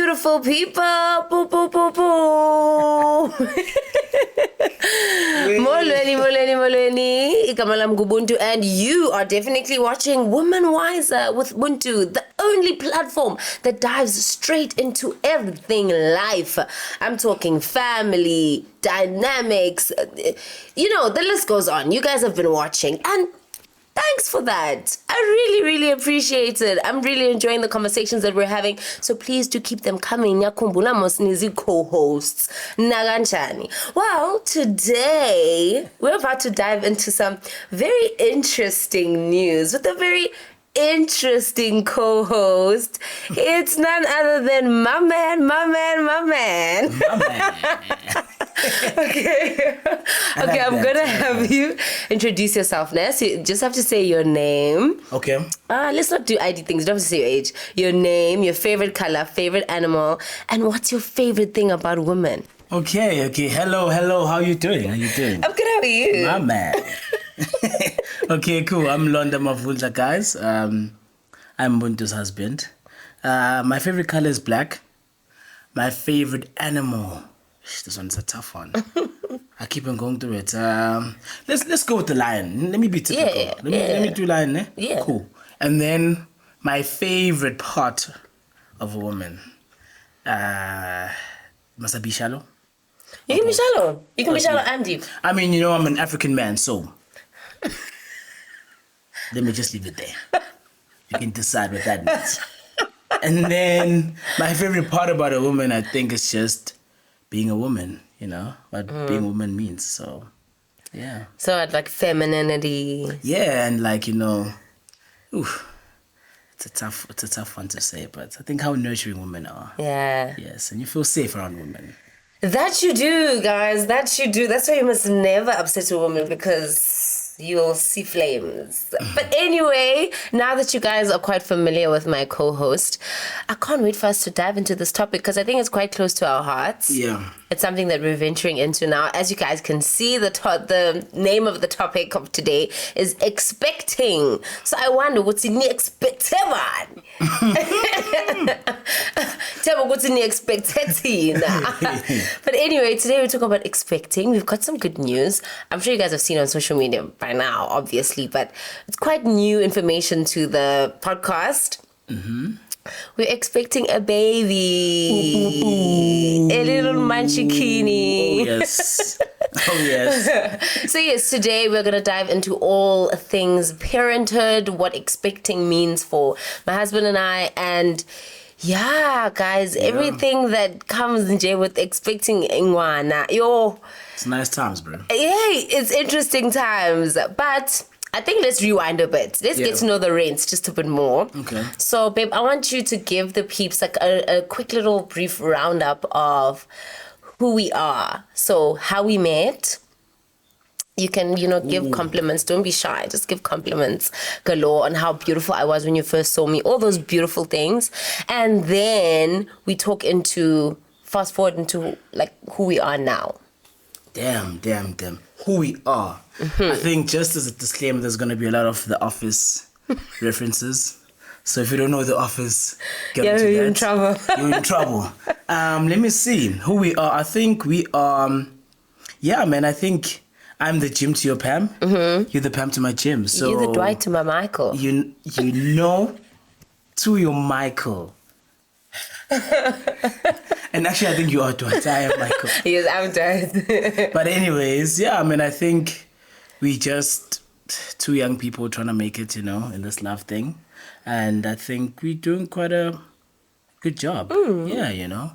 beautiful people. Boo, boo, boo, boo. Molweni. Igama lam Buntu, and you are definitely watching Woman Wizer with Buntu, the only platform that dives straight into everything life. I'm talking family, dynamics, the list goes on. You guys have been watching, and thanks for that. I really, really appreciate it. I'm really enjoying the conversations that we're having. So please do keep them coming. Nyakumbula mosinizi co-hosts. Naganchani. Well, today we're about to dive into some very interesting news with a very interesting co-host. It's none other than my man. Okay, I'm gonna have you introduce yourself next. You just have to say your name. Okay. Let's not do ID things. You don't have to say your age. Your name, your favorite color, favorite animal, and what's your favorite thing about women? Okay. Hello. How you doing? I'm good. How are you? My man. Okay, cool. I'm Londa Mavunja, guys. I'm Buntu's husband. My favorite color is black. My favorite animal. This one's a tough one. I keep on going through it. Let's go with the lion. Let me be typical. Let me do lion, eh? Yeah. Cool. And then my favorite part of a woman. Must I be shallow? You can be shallow. You can be shallow and deep. I mean, I'm an African man, so let me just leave it there. You can decide what that means. And then my favorite part about a woman, I think, is just being a woman, what being a woman means. So, yeah. So I'd like femininity. Yeah, and it's a tough one to say, but I think how nurturing women are. Yeah. Yes, and you feel safe around women. That you do, guys. That you do. That's why you must never upset a woman, because you'll see flames. But anyway, now that you guys are quite familiar with my co-host, I can't wait for us to dive into this topic, because I think it's quite close to our hearts. Yeah. It's something that we're venturing into now. As you guys can see, the name of the topic of today is expecting. So I wonder, what's in the expecting? Tell me what's in the expecting. But anyway, today we're talking about expecting. We've got some good news. I'm sure you guys have seen on social media by now, obviously, but it's quite new information to the podcast. Mm-hmm. We're expecting a baby. A little munchkini. Oh, yes. So yes, today we're going to dive into all things parenthood, what expecting means for my husband and I, and yeah, guys, everything that comes in with expecting ingwana. It's nice times, bro. Yay, it's interesting times. But I think let's rewind a bit. Let's get to know the reins just a bit more. Okay. So, babe, I want you to give the peeps like a quick little brief roundup of who we are. So, how we met. You can, give compliments. Don't be shy. Just give compliments galore on how beautiful I was when you first saw me. All those beautiful things. And then we fast forward into like who we are now. Damn. Who we are. Mm-hmm. I think just as a disclaimer, there's going to be a lot of The Office references. So if you don't know The Office, you're in trouble. You're in trouble. Let me see. Who we are. I think we are... I think I'm the Jim to your Pam. Mm-hmm. You're the Pam to my Jim. So you're the Dwight to my Michael. You to your Michael. And actually, I think you are Dwight. I am Michael. Yes, I'm Dwight. But anyways, I think we just two young people trying to make it, in this love thing. And I think we're doing quite a good job. Mm. Yeah,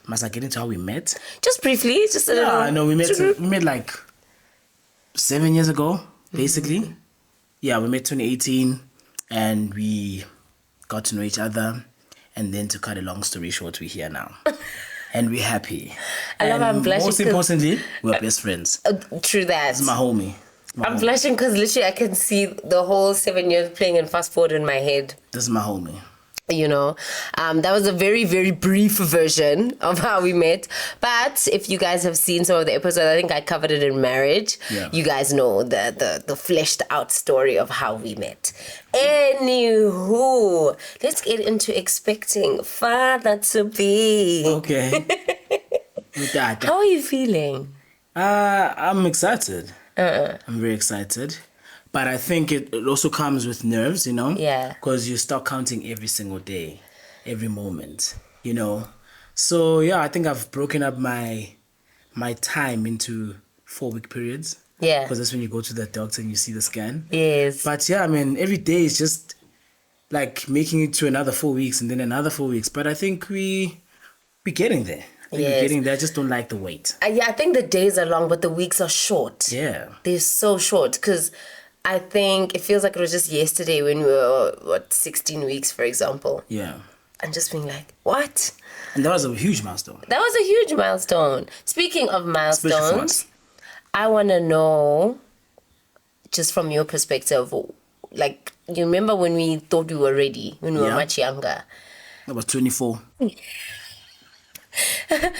must I get into how we met? Just briefly, just a little. Yeah, no, we met like 7 years ago, basically. Mm-hmm. Yeah, we met 2018, and we got to know each other. And then to cut a long story short, we're here now. And we're happy. I'm blushing. Most importantly, we're best friends. True that. This is my homie. I'm blushing because literally I can see the whole 7 years playing in fast forward in my head. This is my homie. That was a very, very brief version of how we met. But if you guys have seen some of the episodes, I think I covered it in marriage. Yeah. You guys know the fleshed out story of how we met. Anywho, let's get into expecting father to be. Okay. With that, How are you feeling? I'm excited. I'm very excited. But I think it also comes with nerves, Yeah. Because you start counting every single day, every moment, So, yeah, I think I've broken up my time into 4-week periods. Yeah. Because that's when you go to the doctor and you see the scan. Yes. But, yeah, I mean, every day is just like making it to another 4 weeks and then another 4 weeks. But I think we're getting there. We're getting there. I just don't like the wait. I think the days are long, but the weeks are short. Yeah. They're so short because I think it feels like it was just yesterday when we were, 16 weeks, for example. Yeah. And just being like, what? And that was a huge milestone. That was a huge milestone. Speaking of Especially for milestones, us. I want to know, just from your perspective, like, you remember when we thought we were ready, when we were much younger? I was 24.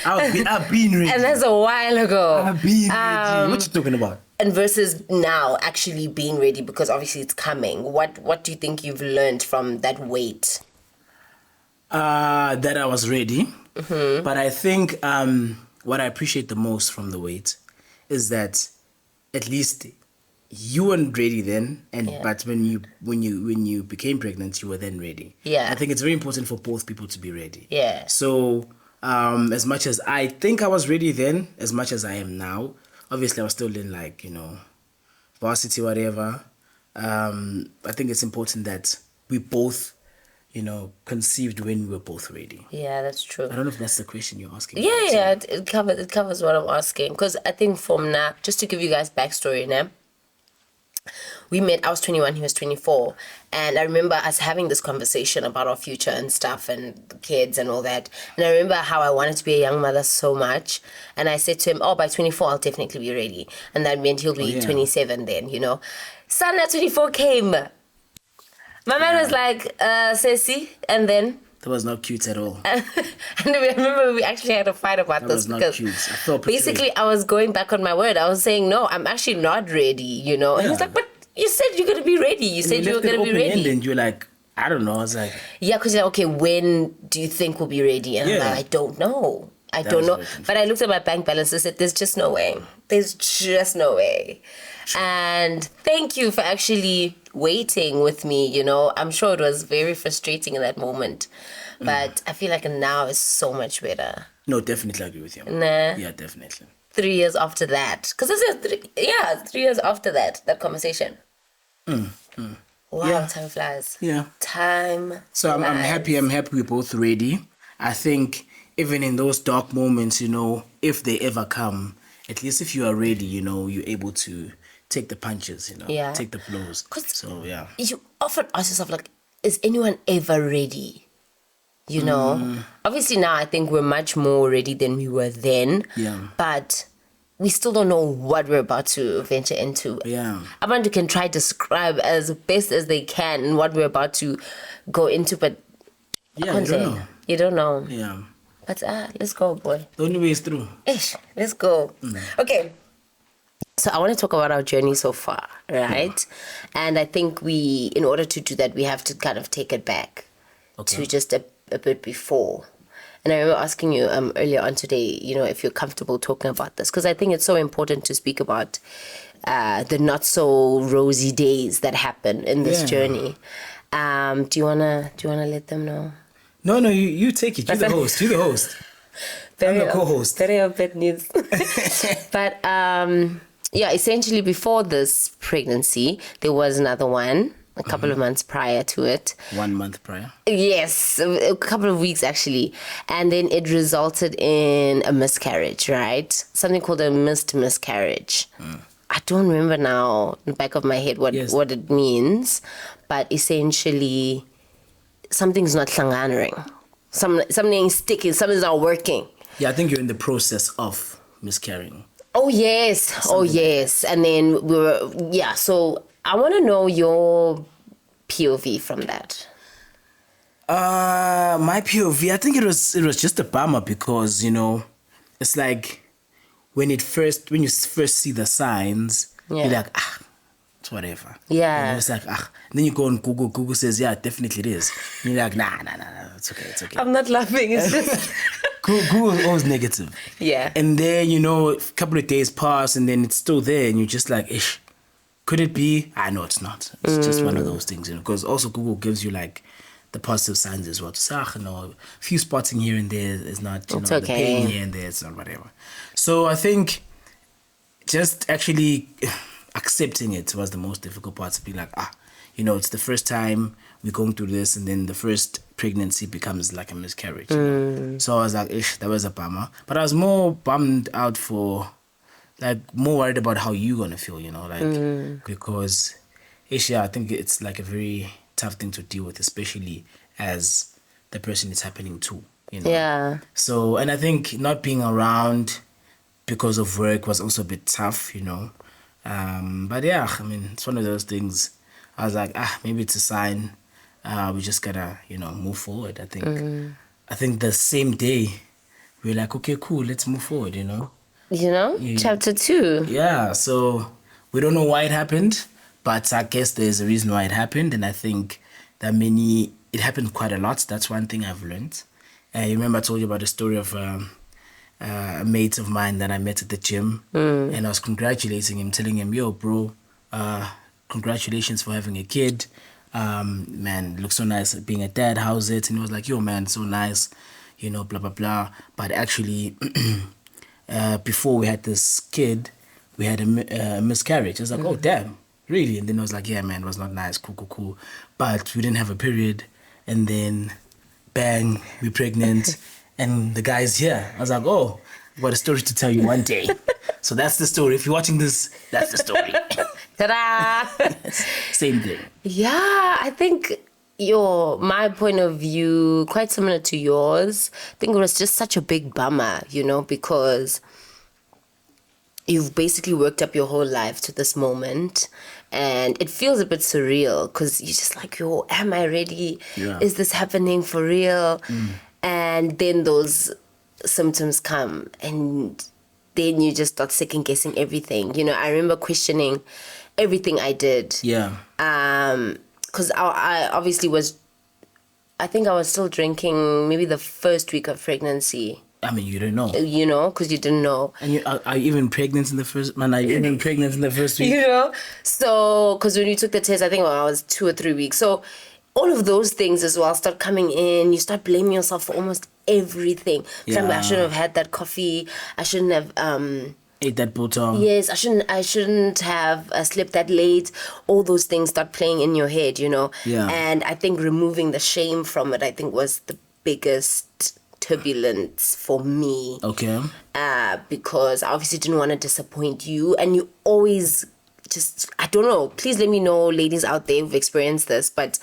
I've been ready. And that's a while ago. I've been ready. What you talking about? And versus now actually being ready, because obviously it's coming. What do you think you've learned from that wait? That I was ready. Mm-hmm. But I think what I appreciate the most from the wait is that at least you weren't ready then, but when you became pregnant, you were then ready. Yeah. I think it's very important for both people to be ready. Yeah. So as much as I think I was ready then, as much as I am now, obviously I was still in varsity, whatever. I think it's important that we both, conceived when we were both ready. Yeah, that's true. I don't know if that's the question you're asking. Yeah, it covers what I'm asking. Because I think from now, just to give you guys backstory now, we met, I was 21, he was 24. And I remember us having this conversation about our future and stuff and the kids and all that. And I remember how I wanted to be a young mother so much. And I said to him, by 24, I'll definitely be ready. And that meant he'll be 27 then, Son at 24 came. My man was like, Ceci, and then... That was not cute at all. And I remember we actually had a fight about this. That was not cute. I felt basically, I was going back on my word. I was saying, no, I'm actually not ready, And he was like, but you said you're going to be ready. You said you were going to be ready. And you're like, I don't know. I was like... Yeah, because you're like, okay, when do you think we'll be ready? And I'm like, I don't know. I don't know. But I looked at my bank balance and said, there's just no way. There's just no way. Sure. And thank you for actually waiting with me, I'm sure it was very frustrating in that moment. But I feel like now is so much better. No, definitely agree with you. Nah. Yeah, definitely. 3 years after that. Because this is 3 years after that conversation. Wow, yeah. Time flies. Yeah. Time So I'm happy we're both ready. I think even in those dark moments, if they ever come, at least if you are ready, you're able to take the punches, take the blows. So, yeah. You often ask yourself, like, is anyone ever ready? Obviously now I think we're much more ready than we were then. Yeah. But we still don't know what we're about to venture into. Yeah. Abantu can try to describe as best as they can what we're about to go into, but yeah, you don't know. Yeah. But let's go, boy. The only way is through. Ish, let's go. Okay. So I want to talk about our journey so far, right? And I think in order to do that, we have to kind of take it back to just a bit before. And I remember asking you earlier on today, if you're comfortable talking about this, because I think it's so important to speak about the not so rosy days that happen in this journey. Do you wanna let them know? No, you take it. You're the host. You're the host. I'm the co-host. Very bad news. But essentially before this pregnancy, there was another one. A couple of months prior to it. 1 month prior? Yes, a couple of weeks actually. And then it resulted in a miscarriage, right? Something called a miscarriage. I don't remember now in the back of my head what it means. But essentially, something's not hlanganering. Something's sticking, something's not working. Yeah, I think you're in the process of miscarrying. Oh, yes. And then so... I want to know your POV from that. My POV, I think it was just a bummer because, you know, it's like when you first see the signs, Yeah. you're like, it's whatever. Yeah. You know, it's like, And then you go on Google. Google says, yeah, definitely it is. And you're like, nah, it's okay. I'm not laughing. It's just Google is always negative. Yeah. And then, you know, a couple of days pass and then it's still there and you're just like, ish, could it be? No, it's not. It's just one of those things, you know, because also Google gives you like the positive signs as well. To say, you know, a few spotting here and there is not, you It's know, okay. the pain here and there, it's not whatever. So I think just actually accepting it was the most difficult part, to be like, you know, it's the first time we're going through this, and then the first pregnancy becomes like a miscarriage. You know? So I was like, ish, that was a bummer. But I was more bummed out for, like, more worried about how you're going to feel, you know, like, because, ish, yeah, I think it's like a very tough thing to deal with, especially as the person it's happening to, you know. Yeah. So, and I think not being around because of work was also a bit tough, you know. But yeah, I mean, it's one of those things. I was like, maybe it's a sign. We just gotta, you know, move forward. I think the same day we were like, okay, cool, let's move forward, you know. You know, chapter 2. Yeah, so we don't know why it happened, but I guess there's a reason why it happened, and I think that it happened quite a lot. That's one thing I've learned. You remember I told you about the story of a mate of mine that I met at the gym, and I was congratulating him, telling him, yo, bro, congratulations for having a kid. Man, it looks so nice being a dad. How's it? And he was like, yo, man, so nice, you know, blah, blah, blah. But actually, before we had this kid, we had a miscarriage. I was like, oh, damn, really? And then I was like, yeah, man, it was not nice, cool. But we didn't have a period. And then, bang, we're pregnant. And the guy's here. I was like, oh, I've got a story to tell you one day. So that's the story. If you're watching this, that's the story. Ta-da! Same thing. Yeah, I think my point of view, quite similar to yours. I think it was just such a big bummer, you know, because you've basically worked up your whole life to this moment, and it feels a bit surreal because you're just like, yo, am I ready? Yeah. Is this happening for real? And then those symptoms come, and then you just start second guessing everything. You know, I remember questioning everything I did. Yeah. Because I obviously I think I was still drinking maybe the first week of pregnancy. I mean, you don't know. You know, because you didn't know. And are you even pregnant in the first... Man, are you even pregnant in the first week? You know? So, because when you took the test, I think I was 2 or 3 weeks. So, all of those things as well start coming in. You start blaming yourself for almost everything. Yeah. I shouldn't have had that coffee. I shouldn't have... Ate that butter. Yes, I shouldn't have slept that late. All those things start playing in your head, you know? Yeah. And I think removing the shame from it, I think, was the biggest turbulence for me. Okay. Because I obviously didn't want to disappoint you. And you always just, I don't know, please let me know, ladies out there who've experienced this, but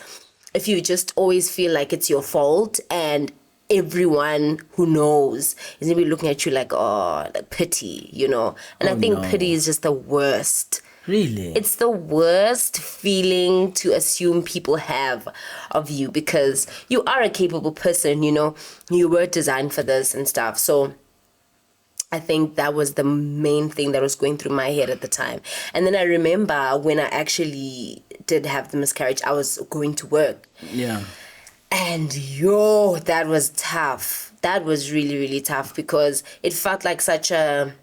if you just always feel like it's your fault, and everyone who knows is gonna be looking at you like, oh, like pity, you know? And I think pity is just the worst. Really? It's the worst feeling to assume people have of you, because you are a capable person, you know? You were designed for this and stuff. So I think that was the main thing that was going through my head at the time. And then I remember when I actually did have the miscarriage, I was going to work. Yeah. And that was tough. That was really, really tough, because it felt like such a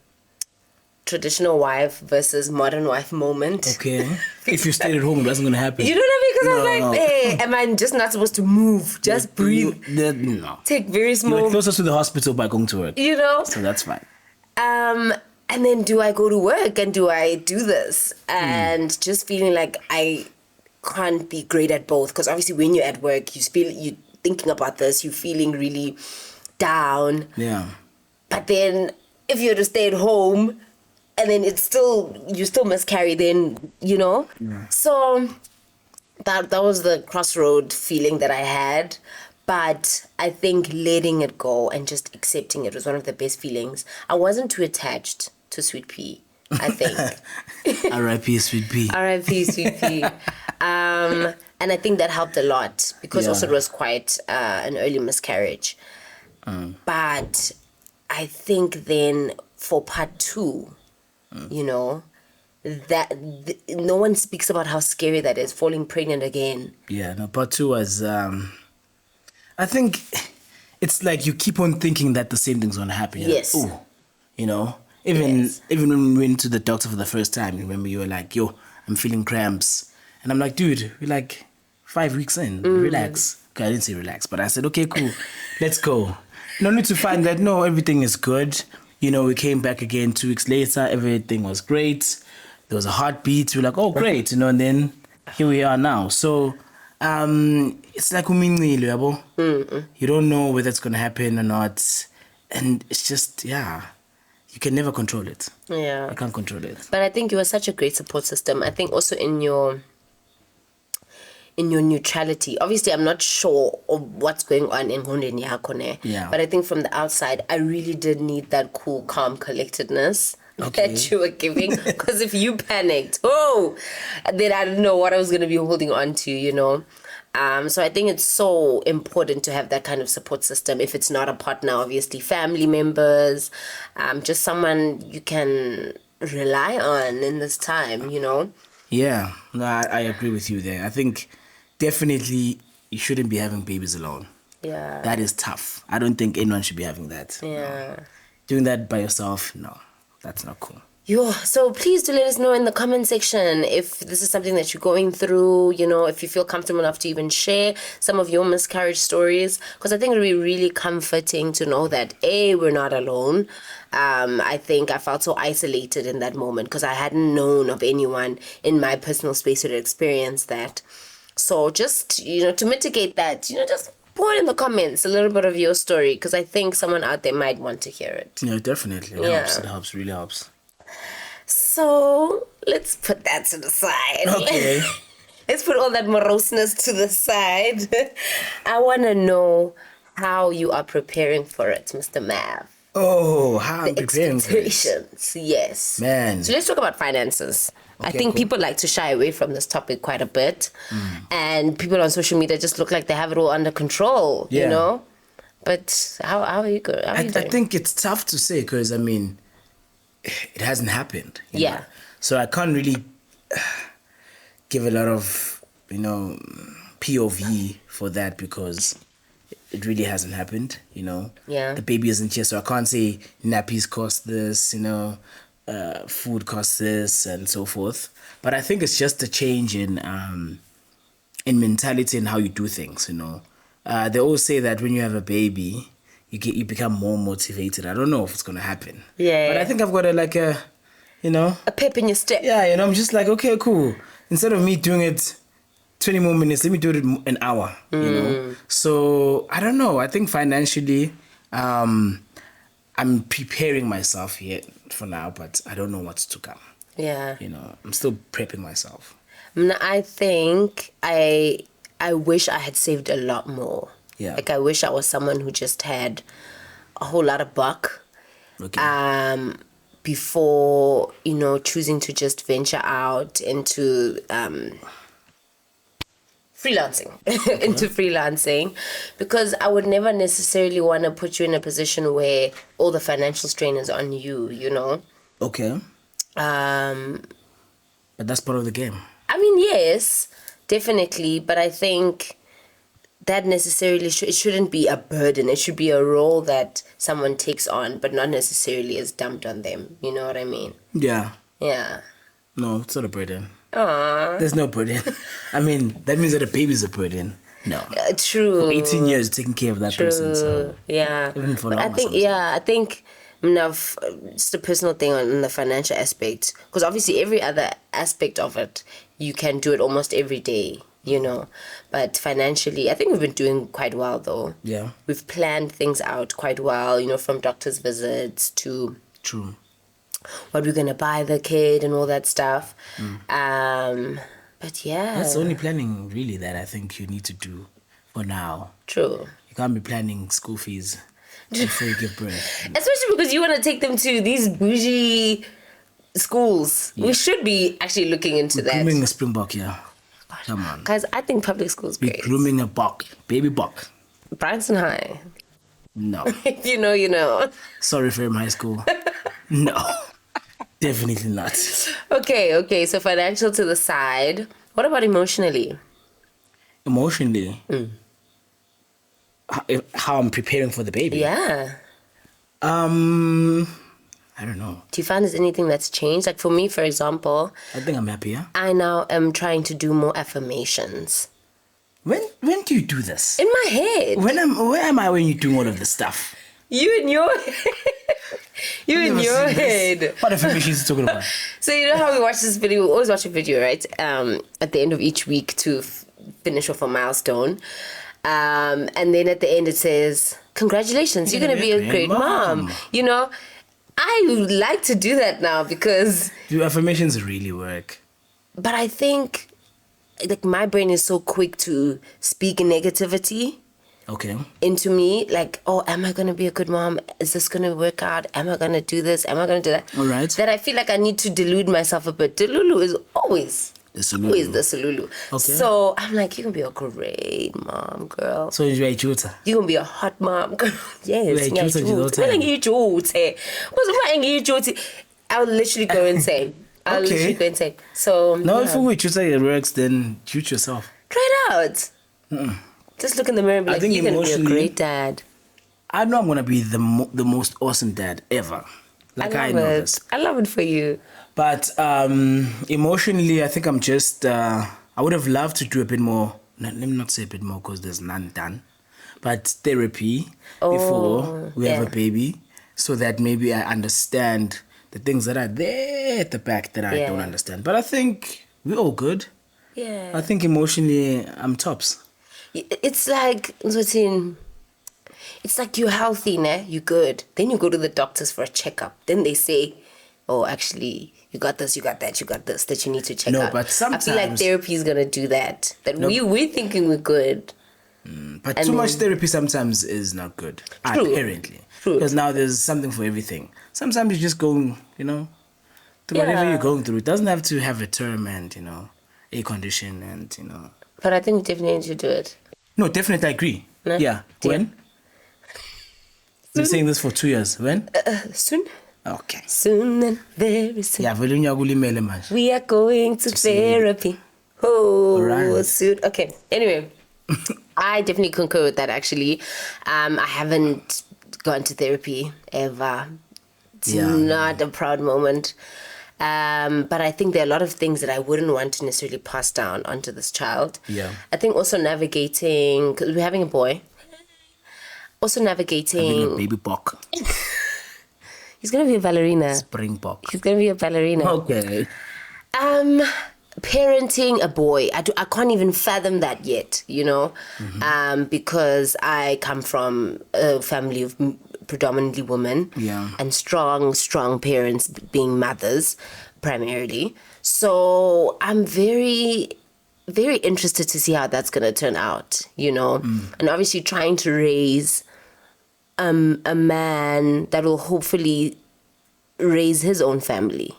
traditional wife versus modern wife moment. Okay. If you stayed at home, it wasn't going to happen. You know what I mean? Because I was like, hey, am I just not supposed to move? Just breathe. No. Take very small... You're closer to the hospital by going to work. You know? So that's fine. And then do I go to work and do I do this? And just feeling like I can't be great at both, because obviously when you're at work, you're thinking about this, you're feeling really down. Yeah. But then if you're to stay at home and then you still miscarry, then, you know? Yeah. So that was the crossroad feeling that I had. But I think letting it go and just accepting it was one of the best feelings. I wasn't too attached to Sweet Pea, I think. R.I.P. Sweet Pea. R.I.P. Sweet Pea. And And I think that helped a lot because also it was quite an early miscarriage. But I think then for part 2, you know, that no one speaks about how scary that is, falling pregnant again. Yeah, no, part 2 was, I think it's like you keep on thinking that the same thing's going to happen. You're Yes. like, ooh, you know, even when we went to the doctor for the first time, remember you were like, yo, I'm feeling cramps. And I'm like, dude, we're like 5 weeks in, relax. Okay, I didn't say relax, but I said, okay, cool, let's go. No need to find that, no, everything is good. You know, we came back again 2 weeks later, everything was great. There was a heartbeat. We're like, oh, great, you know, and then here we are now. So it's like umincile, yabo. You don't know whether it's going to happen or not. And it's just, you can never control it. Yeah. You can't control it. But I think you were such a great support system. I think also in your neutrality. Obviously, I'm not sure of what's going on in Ngondeni Yakone. Yeah. But I think from the outside, I really did need that cool, calm collectedness that you were giving. Because if you panicked, then I didn't know what I was going to be holding on to, you know. So I think it's so important to have that kind of support system. If it's not a partner, obviously family members, just someone you can rely on in this time, you know. Yeah, no, I agree with you there. I think definitely you shouldn't be having babies alone. Yeah. That is tough. I don't think anyone should be having that. Yeah. No. Doing that by yourself, no, that's not cool. So please do let us know in the comment section if this is something that you're going through, you know, if you feel comfortable enough to even share some of your miscarriage stories, because I think it would be really comforting to know that, we're not alone. I think I felt so isolated in that moment because I hadn't known of anyone in my personal space who had experienced that. So just, you know, to mitigate that, you know, just put in the comments a little bit of your story because I think someone out there might want to hear it. Yeah, definitely. It helps, really helps. So let's put that to the side. Okay. Let's put all that moroseness to the side. I want to know how you are preparing for it, Mr. Mav. Oh, how I'm preparing for it. Expectations, yes. Man. So let's talk about finances. I think people like to shy away from this topic quite a bit. And people on social media just look like they have it all under control, you know? But how are you doing? I think it's tough to say because, I mean, it hasn't happened. You know? So I can't really give a lot of, you know, POV for that because it really hasn't happened, you know. Yeah. The baby isn't here, so I can't say nappies cost this, you know, food costs this and so forth. But I think it's just a change in mentality and how you do things, you know. They always say that when you have a baby, you become more motivated. I don't know if it's going to happen. Yeah. But I think I've got a pep in your step. Yeah, you know, I'm just like, okay, cool. Instead of me doing it 20 more minutes, let me do it in an hour, you know. So, I don't know. I think financially, I'm preparing myself here for now, but I don't know what's to come. Yeah. You know, I'm still prepping myself. I think I wish I had saved a lot more. Yeah. Like I wish I was someone who just had a whole lot of buck. Okay. Before, you know, choosing to just venture out into freelancing. Into freelancing. Because I would never necessarily want to put you in a position where all the financial strain is on you, you know? Okay. But that's part of the game. I mean, yes, definitely. But I think that necessarily it shouldn't be a burden. It should be a role that someone takes on, but not necessarily is dumped on them. You know what I mean? Yeah. Yeah. No, it's not a burden. Aww. There's no burden. I mean, that means that a baby's a burden. No. True. For 18 years taking care of that person. So yeah. Even for but I think, I think enough, just a personal thing on the financial aspect. Because obviously every other aspect of it, you can do it almost every day, you know. But financially, I think we've been doing quite well though. Yeah. We've planned things out quite well, you know, from doctor's visits to... True. What we're going to buy the kid and all that stuff. But yeah. That's the only planning really that I think you need to do for now. True. You can't be planning school fees before you give birth. Especially because you want to take them to these bougie schools. Yeah. We should be actually looking into that. Grooming a Springbok, yeah. gosh. Come on. Guys, I think public school is We're great. grooming a buck, baby buck. Branson High. No. If you know, you know. Sorry for him, high school. No. Definitely not. Okay. So financial to the side. What about emotionally? Emotionally, how I'm preparing for the baby. Yeah. I don't know. Do you find there's anything that's changed? Like for me, for example, I think I'm happier. I now am trying to do more affirmations. When do you do this? In my head. Where am I when you're doing all of this stuff? You in your You in Never your seen this. head. What information is he talking about? So you know how we watch this video? We always watch a video, right? At the end of each week to finish off a milestone. And then at the end it says, congratulations, you're going to be a great mom. You know, I would like to do that now because... Do affirmations really work? But I think like my brain is so quick to speak negativity Okay. into me, like, oh, am I going to be a good mom? Is this going to work out? Am I going to do this? Am I going to do that? All right. That I feel like I need to delude myself a bit. Delulu is always The Sululu. always the Sululu. Okay. So I'm like, you're going to be a great mom, girl. So you're a tutor. You're going to be a hot mom, girl. Yes. You're a tutor the whole time. I'll literally go insane. I'll Okay. literally go insane. So No, yeah. if we tutor it works, then tutor yourself. Try it out. Just look in the mirror and be I like, think you're going to be a emotionally- great dad. I know I'm gonna be the most awesome dad ever. Like I love know it. this. I love it for you. But emotionally, I think I'm just. I would have loved to do a bit more. Let me not say a bit more because there's none done. But therapy before we have a baby, so that maybe I understand the things that are there at the back that I don't understand. But I think we're all good. Yeah. I think emotionally, I'm tops. It's like, it's like you're healthy, né? You're good. Then you go to the doctors for a checkup. Then they say, oh, actually, you got this, you got that, you got this, that you need to check out. But I feel like sometimes- therapy is going to do that. That we're thinking we're good. But And too much then- therapy sometimes is not good. True. Apparently. True. Because now there's something for everything. Sometimes you just go, through whatever Yeah. you're going through. It doesn't have to have a term and, a condition and, But I think we definitely need to do it. No, definitely I agree. No? Yeah. When? Been saying this for 2 years. When? Soon. Okay. Soon and very soon. Yeah, vele uyakulimele manje. We are going to therapy. Oh, Alright. soon. Okay. Anyway, I definitely concur with that actually. I haven't gone to therapy ever. It's not a proud moment. But I think there are a lot of things that I wouldn't want to necessarily pass down onto this child. Yeah. I think also navigating, because we're having a boy. Also navigating. Having a baby buck. He's going to be a ballerina. Spring buck. He's going to be a ballerina. Okay. Parenting a boy, I can't even fathom that yet, because I come from a family of predominantly women, and strong parents being mothers primarily. So I'm very, very interested to see how that's gonna turn out, and obviously trying to raise a man that will hopefully raise his own family.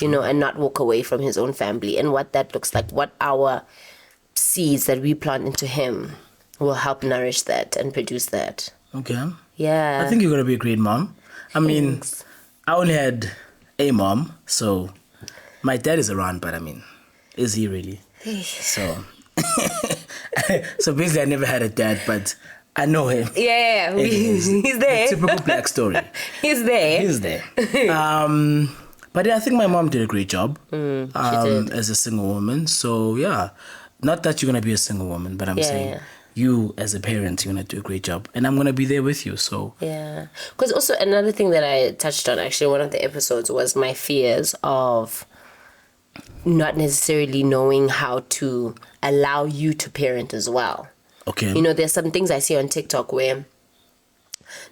And not walk away from his own family, and what that looks like, what our seeds that we plant into him will help nourish that and produce that. Okay. Yeah. I think you're going to be a great mom. I mean, Thanks. I only had a mom, so my dad is around, but I mean, is he really? So, so basically I never had a dad, but I know him. Yeah. He's there. Typical black story. He's there. He's there. But yeah, I think my mom did a great job She did. as a single woman. So yeah, not that you're going to be a single woman, but I'm saying you as a parent, you're going to do a great job. And I'm going to be there with you. So Yeah. Because also another thing that I touched on actually in one of the episodes was my fears of not necessarily knowing how to allow you to parent as well. okay. There's some things I see on TikTok where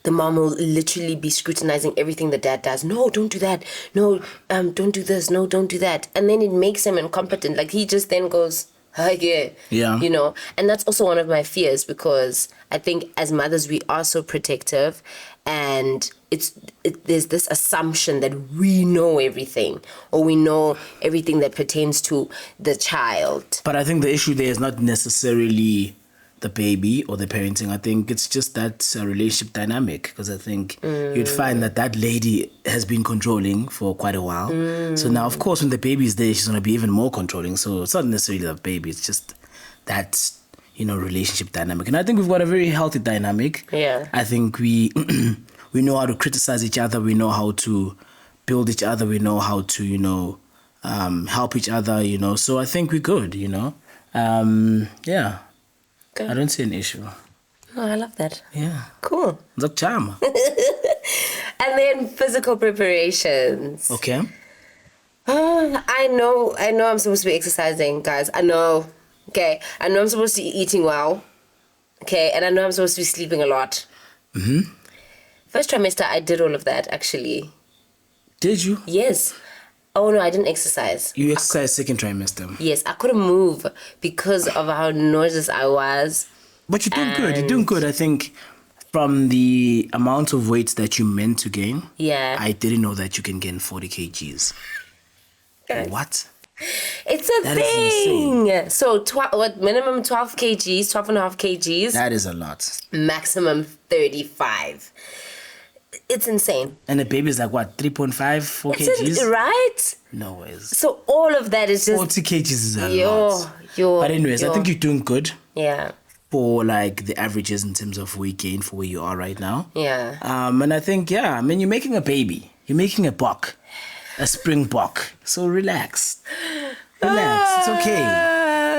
the mom will literally be scrutinizing everything the dad does. No, don't do that. No, don't do this. No, don't do that. And then it makes him incompetent. Like he just then goes, Yeah. Yeah. You know, and that's also one of my fears, because I think as mothers we are so protective, and there's this assumption that we know everything, or we know everything that pertains to the child. But I think the issue there is not necessarily the baby or the parenting. I think it's just that relationship dynamic, because I think you'd find that lady has been controlling for quite a while. So now, of course, when the baby is there, she's going to be even more controlling. So it's not necessarily the baby. It's just that, relationship dynamic. And I think we've got a very healthy dynamic. Yeah. I think we we know how to criticize each other. We know how to build each other. We know how to, help each other, So I think we're good, Yeah. Good. I don't see an issue. Oh, I love that. Yeah. Cool. The charm. And then physical preparations. Okay. I know I'm supposed to be exercising, guys. I know. Okay. I know I'm supposed to be eating well. Okay. And I know I'm supposed to be sleeping a lot. Mm-hmm. First trimester, I did all of that, actually. Did you? Yes. Oh, no, I didn't exercise. You exercised second trimester. Yes, I couldn't move because of how nauseous I was. But you're doing good. You're doing good. I think from the amount of weight that you meant to gain, Yeah. I didn't know that you can gain 40 kgs. Guys. What? It's a That is thing. So, minimum 12 kgs, 12 and a half kgs. That is a lot. Maximum 35. It's insane. And the baby's like, what, 3.5, 4 kgs? Right? No ways. So all of that is just 40 kgs is a lot. But anyways, I think you're doing good Yeah. for like the averages in terms of weight gain for where you are right now. Yeah. And I think, you're making a baby. You're making a buck. A spring buck. So relax. Relax. It's okay.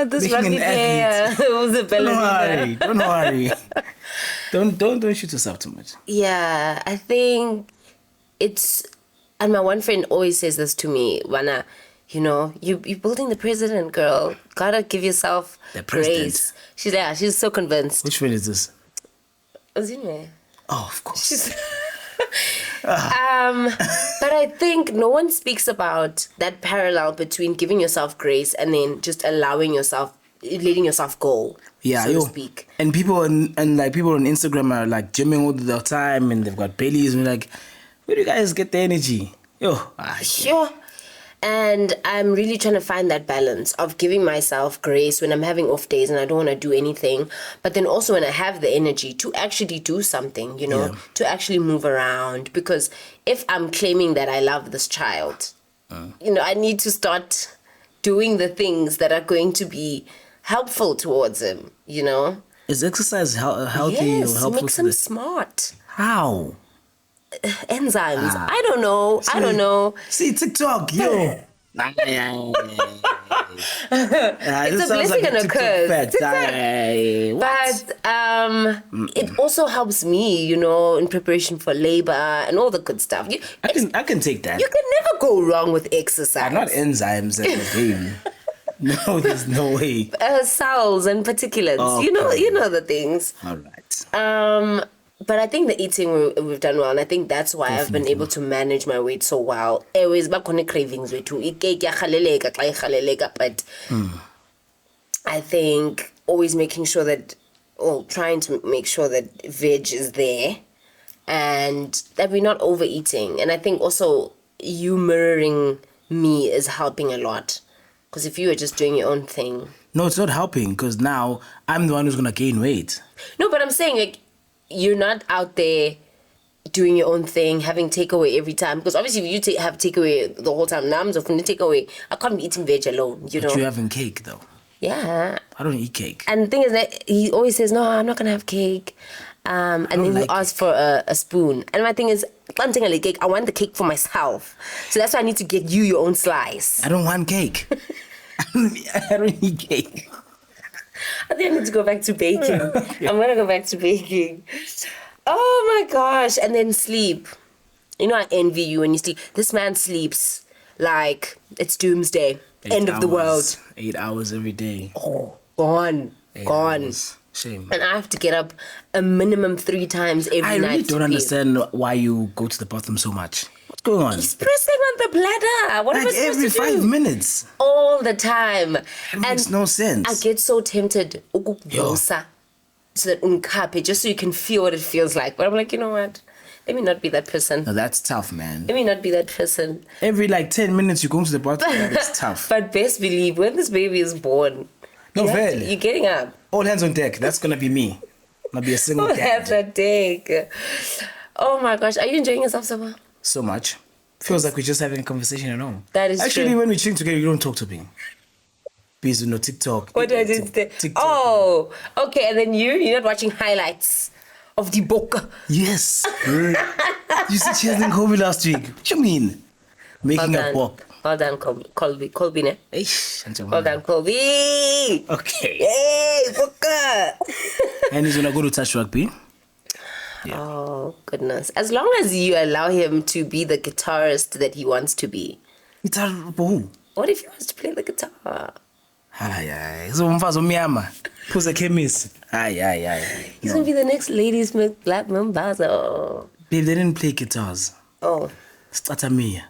This Making rugby an player was a ballerina. Don't worry. Don't shoot yourself too much. Yeah, I think it's, and my one friend always says this to me, Wana, you're building the president, girl. Gotta give yourself The president? grace. She's so convinced. Which friend is this? Zinwe. Oh, of course. But I think no one speaks about that parallel between giving yourself grace and then just letting yourself go. Yeah, so to speak. And people and like people on Instagram are like gymming all the time, and they've got bellies, and we're like, where do you guys get the energy? Sure. And I'm really trying to find that balance of giving myself grace when I'm having off days and I don't want to do anything. But then also when I have the energy to actually do something, to actually move around. Because if I'm claiming that I love this child, I need to start doing the things that are going to be helpful towards him, Is exercise healthy Yes, or helpful? makes him smart. How? Enzymes. I don't know. See, TikTok, yo. It's a blessing and a curse. But it also helps me, in preparation for labor and all the good stuff. I can take that. You can never go wrong with exercise. Not enzymes at the game. No, there's no way. Cells and particulates. Oh, you know the things. All right. But I think the eating we've done well, and I think that's why I've been able to manage my weight so well. Always back on the cravings way too. But I think always making sure that, trying to make sure that veg is there, and that we're not overeating. And I think also you mirroring me is helping a lot, because if you were just doing your own thing, no, it's not helping, because now I'm the one who's gonna gain weight. No, but I'm saying like, you're not out there doing your own thing, having takeaway every time. Because obviously if you have takeaway the whole time, now I'm just going to takeaway. I can't be eating veg alone, But you're having cake, though. Yeah. I don't eat cake. And the thing is that he always says, no, I'm not going to have cake. And then he asks for a spoon. And my thing is, one thing I like cake, I want the cake for myself. So that's why I need to get you your own slice. I don't want cake. I don't eat cake. I think I need to go back to baking. I'm going to go back to baking. Oh my gosh. And then sleep. I envy you when you sleep. This man sleeps like it's doomsday. End of the world. 8 hours every day. Oh, gone. 8 Gone. hours. Shame. And I have to get up a minimum 3 times every night. I really don't understand why you go to the bathroom so much. What's going on? He's pressing on the bladder. What am I Like supposed every to do? 5 minutes. All the time. It makes no sense. I get so tempted ukukuvusa, so that unkape, just so you can feel what it feels like. But I'm like, you know what? Let me not be that person. No, that's tough, man. Let me not be that person. Every like 10 minutes you go to the bathroom, it's tough. But best believe, when this baby is born, No, you're getting up. All hands on deck. That's gonna be me. Gonna be a single Oh, dad. that's a dig. Oh my gosh, are you enjoying yourself so far? So much. Feels like we're just having a conversation at home. That is Actually, true. when we chilling together, you don't talk to me. Busy, no TikTok. What do I do today? TikTok. Oh, okay. And then you're not watching highlights of the book. Yes. You said she hasn't called me last week. What you mean? Making a book. Well done, Colby, ne? Eish, Well done, Colby. Okay. Yay, booker. And he's gonna go to touch rugby. Yeah. Oh, goodness. As long as you allow him to be the guitarist that he wants to be. It's a who? What if he wants to play the guitar? Ay. So umfazi omnyama. Who's a chemist? Ay. He's going to be the next ladies' black Mambazo. Babe, they didn't play guitars. Oh, Start me.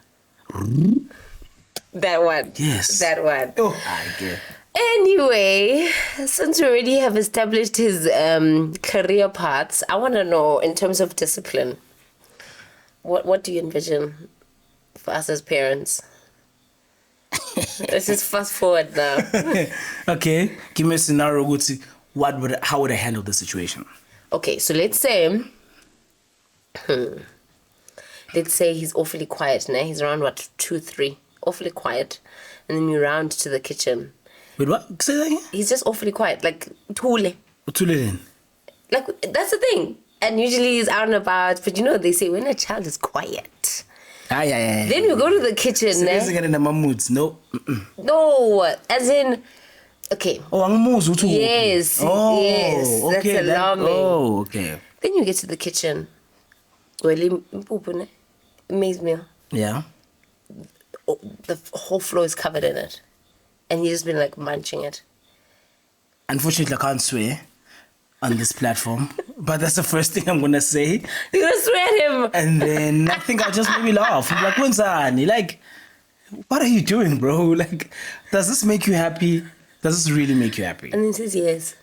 that one. Yes. That one. Oh, I get. Anyway, since we already have established his career paths, I want to know, in terms of discipline, what do you envision for us as parents? Let's just fast forward now. Okay, give me a scenario. How would I handle the situation? Okay, so let's say he's awfully quiet, né? He's around, 2, 3, awfully quiet. And then you round to the kitchen. Wait, what? Say that again? He's just awfully quiet, like, thule. Utulelen. Like, that's the thing. And usually he's out and about, but they say when a child is quiet. Ay. Then we go to the kitchen, So né? in the moods. No. Mm-mm. No, as in, okay. Oh, I'm Utu. Yes, yes, that's okay, alarming. Okay. Then you get to the kitchen. Well, maize meal. Yeah. Oh, the whole floor is covered in it. And he's just been like munching it. Unfortunately, I can't swear on this platform, but that's the first thing I'm gonna say. You're gonna swear at him. And then I think I'll just maybe laugh. I'm like, Wenzani, like, what are you doing, bro? Like, does this make you happy? Does this really make you happy? And then he says yes.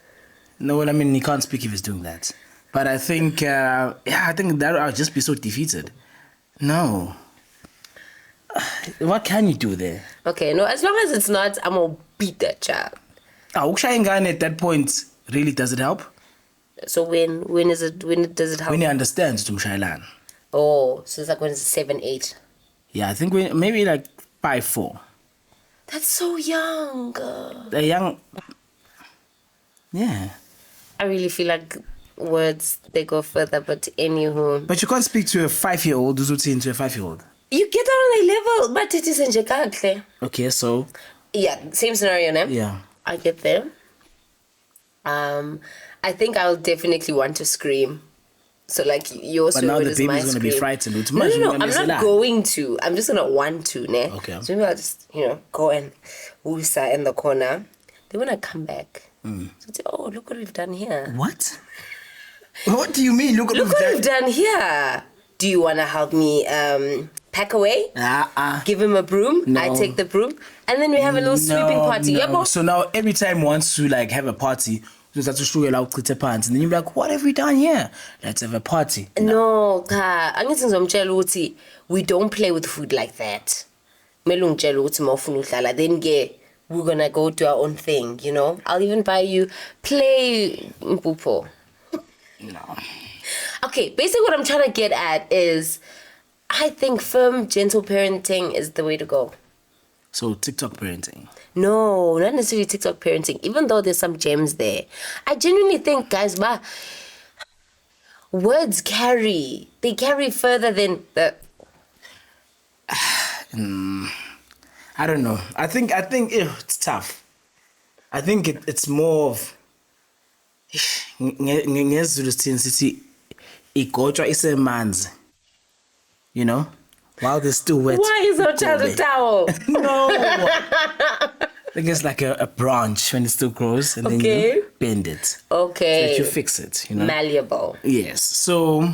No, well, I mean, he can't speak if he's doing that. But I think, I think that I'll just be so defeated. No. What can you do there? Okay, no, as long as it's not, I'm gonna beat that child. Ukshayingane at that point, really, does it help? So when does it help? When he understands to Mshailan. Oh, so it's like when it's 7, 8. Yeah, I think maybe like 5, 4. That's so young. The young. Yeah. I really feel like words, they go further, but anywho. But you can't speak to a 5-year-old who's into a 5-year-old. You get on their level, but it isn't nje. Okay, so. Yeah, same scenario, ne? Yeah. I get there. I think I'll definitely want to scream. So like your But now word the is my baby's gonna be scream. frightened. No, I'm not going to. I'm just gonna want to, ne? Okay. So maybe I'll just, go and woosa in the corner. Then when I come back, so say, oh, look what we've done here. What? What do you mean? Look Look what we've done here. Do you wanna help me pack away? Give him a broom. No. I take the broom, and then we have a little sweeping party. No. Yeah, boss. So now every time he wants to like have a party, just have to show you like pants, and then you're like, what have we done here? Let's have a party. No, angithi ngizomtshela ukuthi we don't play with food like that. Kumele ungitshele ukuthi mawufuna udlala, then we're gonna go do our own thing, I'll even buy you play mpupo. No. Okay, basically what I'm trying to get at is I think firm, gentle parenting is the way to go. So TikTok parenting. No, not necessarily TikTok parenting, even though there's some gems there. I genuinely think, guys, words carry. They carry further than the... I don't know. I think it's tough. I think it's more of ngezulu sithi igotshwa isemanzi. While they're still wet. Why is our child a towel? No. I think it's like a branch when it still grows, and then you bend it. Okay. So that you fix it, Malleable. Yes. So,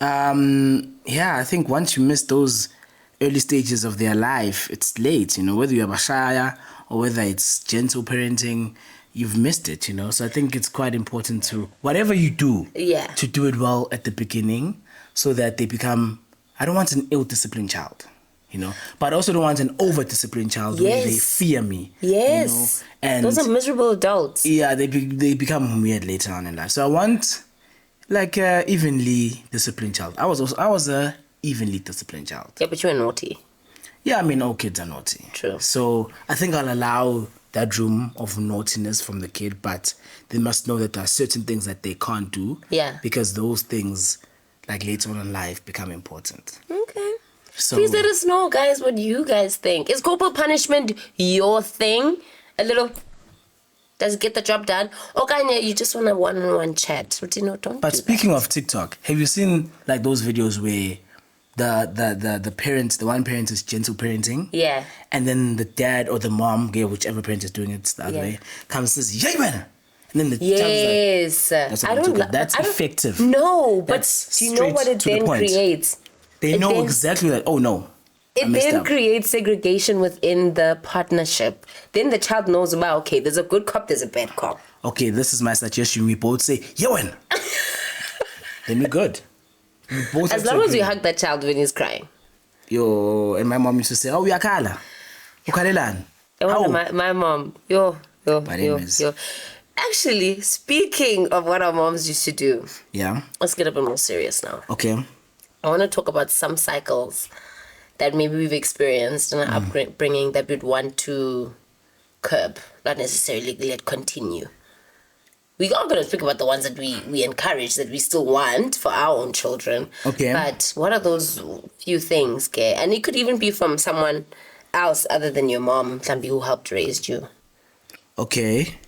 I think once you miss those early stages of their life, it's late, whether you're bashaya or whether it's gentle parenting, you've missed it, So I think it's quite important to, whatever you do, to do it well at the beginning so that they become, I don't want an ill-disciplined child, but I also don't want an over-disciplined child where they fear me. Yes. And those are miserable adults. Yeah, they become weird later on in life. So I want like a evenly disciplined child. I was a evenly disciplined child. Yeah, but you were naughty. Yeah, I mean, all kids are naughty. True. So I think I'll allow that room of naughtiness from the kid, but they must know that there are certain things that they can't do. Yeah. Because those things, like later on in life, become important. Okay. So, please let us know, guys, what you guys think. Is corporal punishment your thing? A little... Does it get the job done? Or Kanye, you just want a one-on-one chat. But don't. But speaking of TikTok, have you seen like those videos where the parents, the one parent is gentle parenting? Yeah. And then the dad or the mom, whichever parent is doing it the other way, comes and says, "Yeah, man." And then the child is like, that's what I'm talking. That's effective. No, that's but do you know what it then creates? They know exactly that. Oh no. It then creates segregation within the partnership. Then the child knows about, okay, there's a good cop, there's a bad cop. Okay, this is my suggestion. We both say, "Yewen." Then we're good. We both as long as we hug that child when he's crying. Yo, and my mom used to say, "Oh, uyakhala. Ukhalelan." My mom, yo. Actually, speaking of what our moms used to do, let's get a bit more serious now. Okay. I want to talk about some cycles that maybe we've experienced in our upbringing that we'd want to curb, not necessarily let continue. We are going to speak about the ones that we encourage, that we still want for our own children. Okay. But what are those few things, okay? And it could even be from someone else other than your mom, somebody who helped raise you. Okay.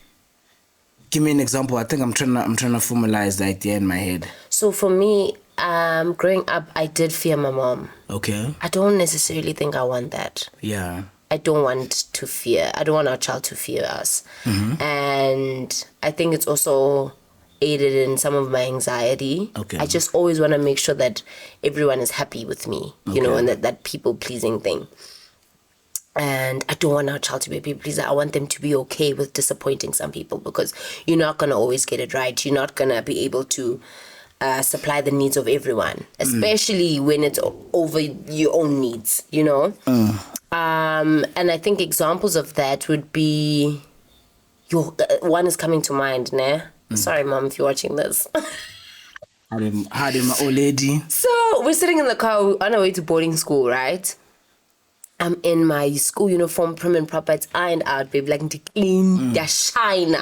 Give me an example. I think I'm trying to formalize the idea in my head. So for me, growing up, I did fear my mom. Okay. I don't necessarily think I want that. Yeah. I don't want our child to fear us. Mm-hmm. And I think it's also aided in some of my anxiety. Okay. I just always want to make sure that everyone is happy with me, and that people-pleasing thing. And I don't want our child to be a people pleaser. I want them to be okay with disappointing some people, because you're not going to always get it right. You're not going to be able to supply the needs of everyone, especially when it's over your own needs, And I think examples of that would be, one is coming to mind, ne? Sorry, Mom, if you're watching this. Howdy, my old lady. So we're sitting in the car on our way to boarding school, right? I'm in my school uniform, prim and proper. It's ironed out, babe, like clean, shine.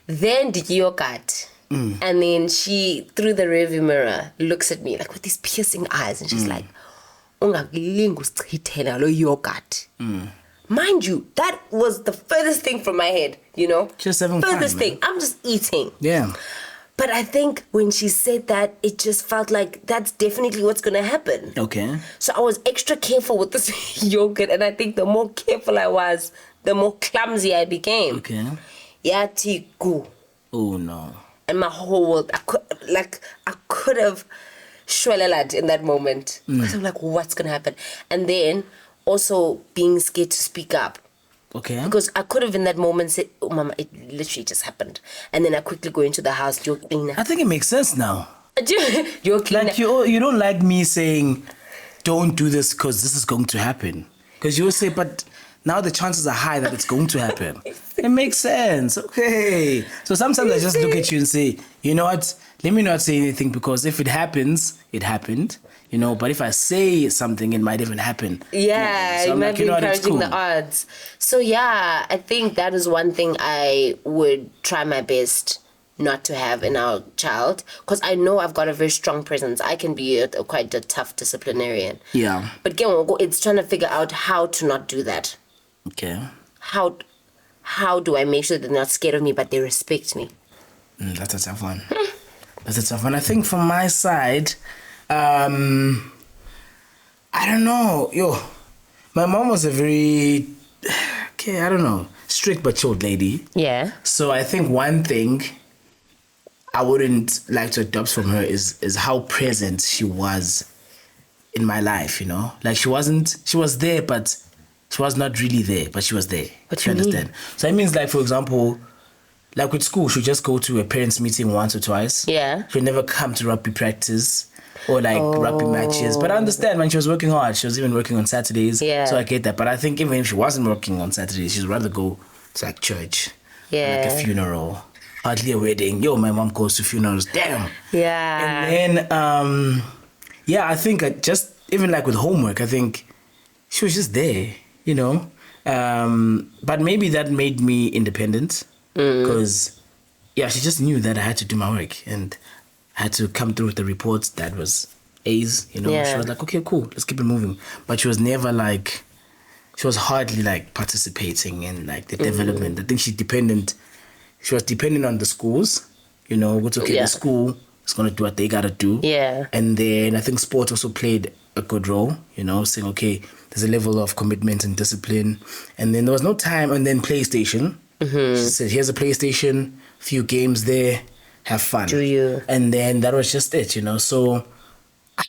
Then the yogurt. And then she, through the rearview mirror, looks at me like with these piercing eyes, and she's like, yogurt. Mind you, that was the furthest thing from my head, Just having fun, furthest thing. I'm just eating. Yeah. But I think when she said that, it just felt like that's definitely what's going to happen. Okay. So I was extra careful with this yogurt, and I think the more careful I was, the more clumsy I became. Okay. Yati go. Oh no. And my whole world, I could have shwelelad in that moment. Because I'm like, what's going to happen? And then also being scared to speak up. Okay. Because I could have in that moment said, "Oh, Mama, it literally just happened." And then I quickly go into the house, "You're cleaner." I think it makes sense now. You're cleaner. Like you don't like me saying, "Don't do this because this is going to happen." Because you will say, "But now the chances are high that it's going to happen." It makes sense. Okay. So sometimes I just look at you and say, "You know what? Let me not say anything, because if it happens, it happened. But if I say something, it might even happen." Yeah, so you might be encouraging cool. the odds. So yeah, I think that is one thing I would try my best not to have in our child, because I know I've got a very strong presence. I can be quite a tough disciplinarian. Yeah. But again, it's trying to figure out how to not do that. Okay. How do I make sure they're not scared of me, but they respect me? That's a tough one. That's a tough one. I think from my side, I don't know. My mom was a very, strict but chilled lady. Yeah. So I think one thing I wouldn't like to adopt from her is how present she was in my life, you know. Like she was there, but she was not really there, but she was there. What Do do you you mean? understand? So it means like, for example, like with school, she'll just go to a parents' meeting once or twice. Yeah. She'll never come to rugby practice or like rugby matches. But I understand when she was working hard, she was even working on Saturdays. Yeah. So I get that. But I think even if she wasn't working on Saturdays, she'd rather go to like church. Or like a Yeah. funeral. Hardly a wedding. Yo, my mom goes to funerals. Damn. Yeah. And then, yeah, I think I just, even like with homework, I think she was just there, you know. But maybe that made me independent because, yeah, she just knew that I had to do my work and I had to come through with the reports that was A's, you know. Yeah. She was like, okay, cool, let's keep it moving. But she was never like, she was hardly like participating in like the development. I think she was dependent on the schools, you know, what's okay, Yeah. the school is going to do what they got to do. Yeah. And then I think sport also played a good role, you know, saying, okay, there's a level of commitment and discipline. And then there was no time. And then PlayStation. She said, here's a PlayStation, few games there, have fun. Do you? And then that was just it, you know. So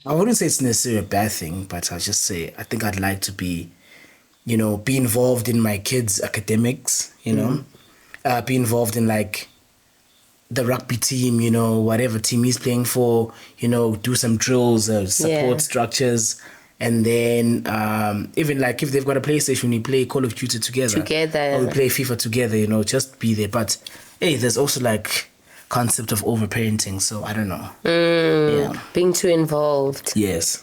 I wouldn't say it's necessarily a bad thing, but I'll just say I think I'd like to be, you know, be involved in my kids' academics, you know, be involved in like the rugby team, you know, whatever team he's playing for, you know, do some drills, support Yeah. structures. And then even like if they've got a PlayStation, we play Call of Duty together. Together. Or we play FIFA together, you know, just be there. But hey, there's also like concept of overparenting, so I don't know. Yeah. Being too involved. Yes.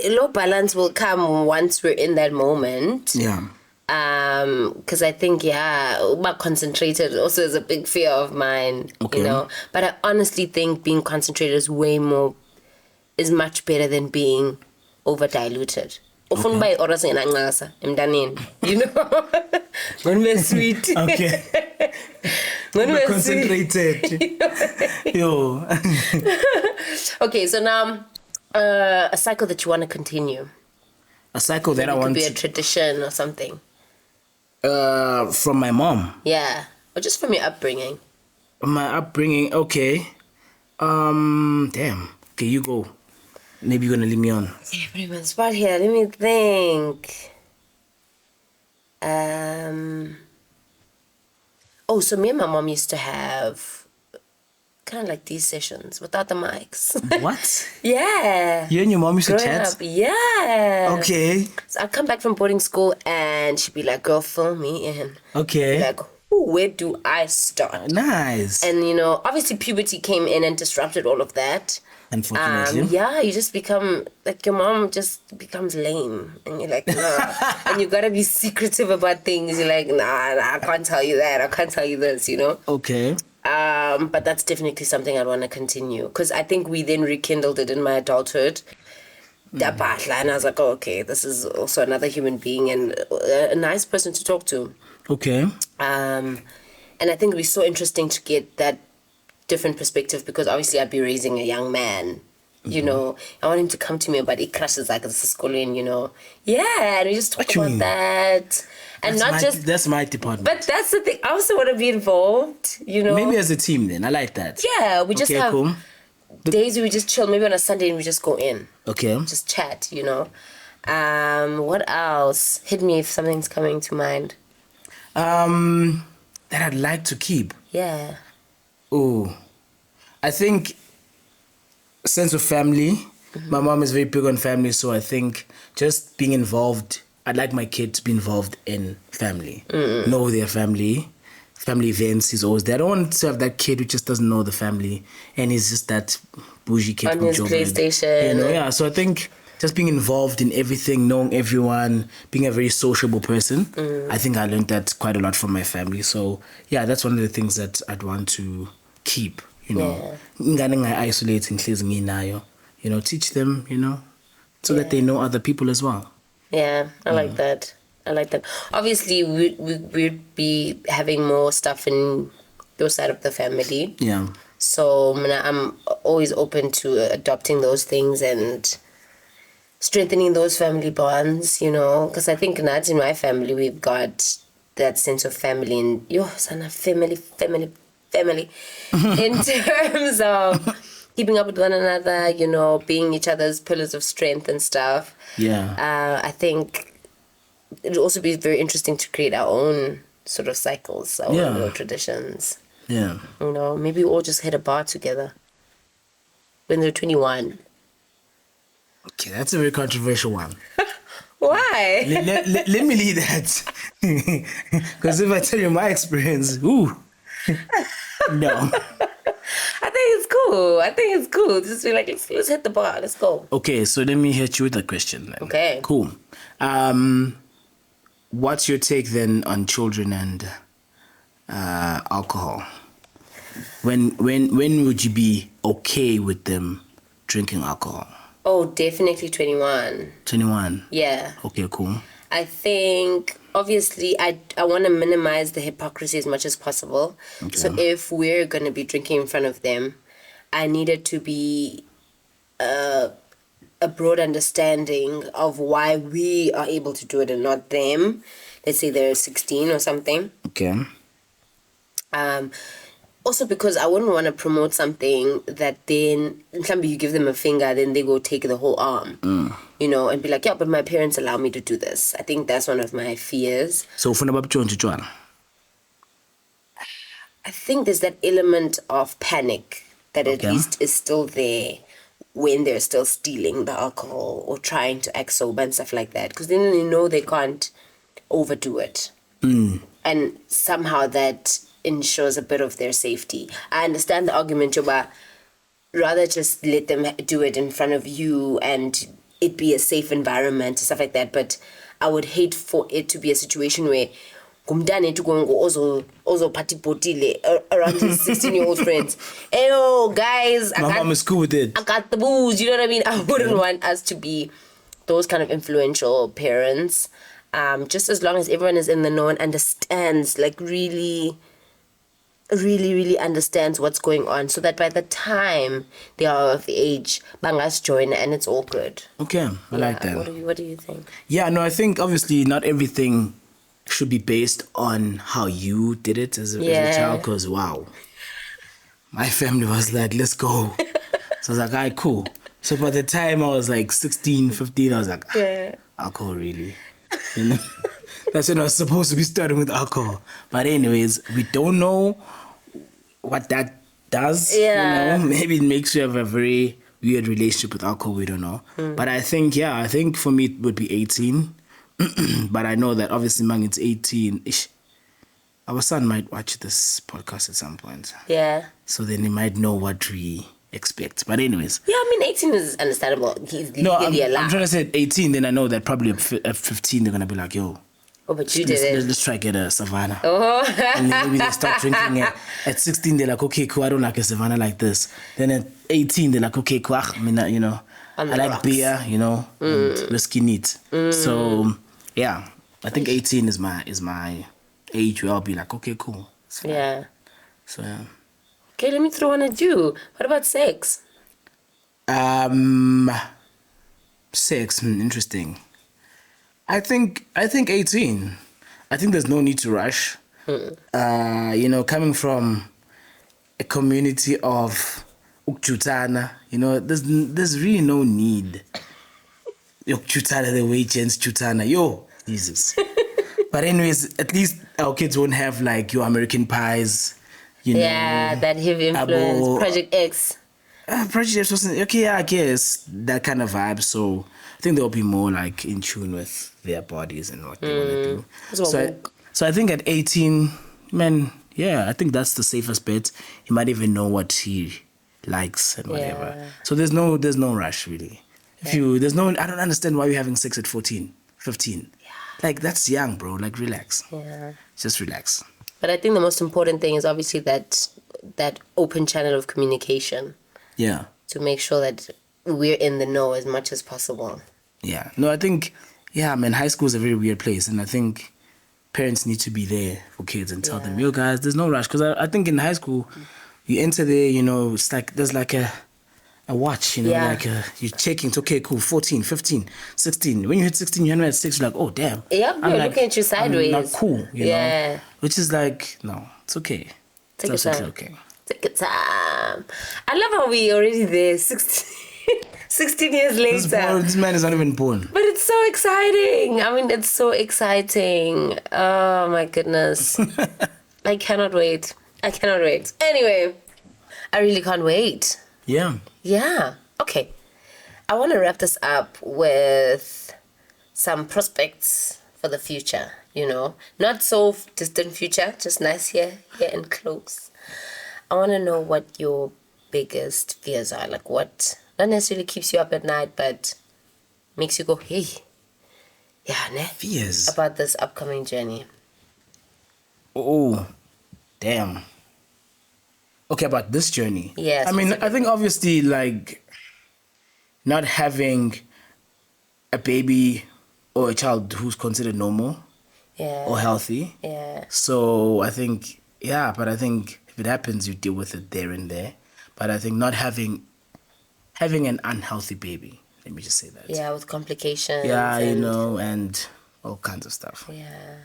Low balance will come once we're in that moment. Yeah. Because I think, about concentrated also is a big fear of mine, Okay. you know. But I honestly think being concentrated is much better than being over diluted. Often by oras ngiyancasa emntaneni, you know. When we're sweet. Okay. When we're Concentrated. Yo. Okay, so now a cycle that you want to continue. A cycle that I It could want be a tradition or something. from my mom. Yeah. Or just from your upbringing. My upbringing, okay. Damn. Okay, you go. Maybe you're gonna leave me on. Yeah, pretty much spot here. Let me think. So me and my mom used to have kind of like these sessions without the mics. What? Yeah. You and your mom used to Growing chat? up, yeah. Okay. So I'd come back from boarding school and she'd be like, girl, fill me in. Okay. Like, where do I start? Nice. And, you know, obviously puberty came in and disrupted all of that. Unfortunately. Yeah, you just become, like, your mom just becomes lame. And you're like, nah. And you gotta be secretive about things. You're like, nah, I can't tell you that. I can't tell you this, you know? Okay. But that's definitely something I'd want to continue. Because I think we then rekindled it in my adulthood. And I was like, oh, okay, this is also another human being and a nice person to talk to. Okay. And I think it'd be so interesting to get that different perspective because obviously I'd be raising a young man. You know, I want him to come to me about it crashes like this is schooling, you know. Yeah, and we just talk What you about mean? that. And That's my department. but that's the thing. I also want to be involved, you know. Maybe as a team then. I like that. Yeah, we just Okay, have cool. days where we just chill. Maybe on a Sunday and we just go in, Okay. just chat, you know. What else? Hit me if something's coming to mind. That I'd like to keep. Yeah. Oh, I think sense of family. My mom is very big on family, so I think just being involved. I'd like my kid to be involved in family, know their family events. He's always there. I don't want to have that kid who just doesn't know the family and he's just that bougie kid On from his Joburg. PlayStation. You know, yeah. So I think just being involved in everything, knowing everyone, being a very sociable person. I think I learned that quite a lot from my family. So yeah, that's one of the things that I'd want to keep. You know, isolate and you know, teach them. You know, so that they know other people as well. Yeah, I like that. I like that. Obviously, we'd be having more stuff in your side of the family. Yeah. So I'm always open to adopting those things and strengthening those family bonds, you know, because I think not in my family, we've got that sense of family and family. In terms of keeping up with one another, being each other's pillars of strength and stuff. Yeah. I think it would also be very interesting to create our own sort of cycles, our own little traditions. Yeah. Maybe we all just hit a bar together when they're 21. Okay, that's a very controversial one. Why? Let me leave that. Because if I tell you my experience, no. I think it's cool. Just be like, let's hit the bar. Let's go. Okay, so let me hit you with a question then. Okay. Cool. What's your take then on children and alcohol? When would you be okay with them drinking alcohol? Oh, definitely 21. 21. Yeah. Okay, cool. I think, obviously, I want to minimize the hypocrisy as much as possible. Okay. So if we're going to be drinking in front of them, I need it to be a broad understanding of why we are able to do it and not them. Let's say they're 16 or something. Okay. Also because I wouldn't want to promote something that then, maybe you give them a finger, then they go take the whole arm. And be like, yeah, but my parents allow me to do this. I think that's one of my fears. So, I I think there's that element of panic that at least is still there when they're still stealing the alcohol or trying to act sober and stuff like that. Because then they can't overdo it. And somehow that ensures a bit of their safety. I understand the argument, but rather just let them do it in front of you and it be a safe environment and stuff like that. But I would hate for it to be a situation where kumdane to go also party potile around his 16-year-old friends. Hey, guys, my mom is cool with it. I got the booze. You know what I mean? I wouldn't want us to be those kind of influential parents. Just as long as everyone is in the know and understands, like really understands what's going on, so that by the time they are of age, bangas join and it's all good. Okay, I like that. What do you think? Yeah, no, I think obviously not everything should be based on how you did it as a child, because wow, my family was like, let's go. So I was like, all right, cool. So by the time I was like 16, 15, I was like, alcohol really? That's when I was supposed to be starting with alcohol. But anyways, we don't know what that does. Maybe it makes you have a very weird relationship with alcohol. We don't know. But I think for me it would be 18. But I know that obviously man, it's 18 ish. Our son might watch this podcast at some point. Yeah. So then he might know what we expect. But anyways. Yeah, I mean 18 is understandable. He's legally allowed. I'm trying to say 18, then I know that probably at 15 they're gonna be like, yo. Oh, but you did it. Let's try get a Savannah. Oh. And then maybe they start drinking it. At 16, they're like, okay, cool, I don't like a Savannah like this. Then at 18, they're like, okay, cool, I like rocks. Beer, and whiskey neat. So, yeah, I think 18 is my age where I'll be like, okay, cool. Yeah. So, yeah. Okay, let me throw one at you. What about sex? Sex, interesting. I think 18. I think there's no need to rush. Coming from a community of ukchutana, there's really no need. Ukchutana the way gents chutana. Yo, Jesus. But anyways, at least our kids won't have like your American Pies, Yeah, that heavy influence. Project X. Project X wasn't okay. I guess that kind of vibe. So I think they'll be more like in tune with their bodies and what they want to do. So I think at 18, man, yeah, I think that's the safest bet. He might even know what he likes and whatever. Yeah. So there's no rush really. I don't understand why you're having sex at 14, 15. Yeah. Like that's young, bro. Like relax. Yeah. Just relax. But I think the most important thing is obviously that open channel of communication. Yeah. To make sure that we're in the know as much as possible. Yeah. No, I think, high school is a very weird place. And I think parents need to be there for kids and tell them, yo, guys, there's no rush. Because I think in high school, you enter there, it's like there's like a watch, like you're checking. It's okay, cool, 14, 15, 16. When you hit 16, you're at 6, you're like, oh, damn. Yeah, you're looking at you sideways. I'm not cool, you know? Which is like, no, it's okay. Take your time. Okay. Take your time. I love how we already there, 16 years later. This man is not even born. But it's so exciting. I mean, it's so exciting. Oh my goodness. I cannot wait. Anyway, I really can't wait. Yeah. Yeah. Okay. I want to wrap this up with some prospects for the future, Not so distant future, just nice here and close. I want to know what your biggest fears are. Like what not necessarily keeps you up at night, but makes you go, hey. Yeah, ne? Fears. About this upcoming journey. Oh, damn. Okay, about this journey. Yes. I mean, I think obviously like not having a baby or a child who's considered normal or healthy. Yeah. So I think, but I think if it happens, you deal with it there and there. But I think not having an unhealthy baby, let me just say that. Yeah, with complications. Yeah, and all kinds of stuff. Yeah.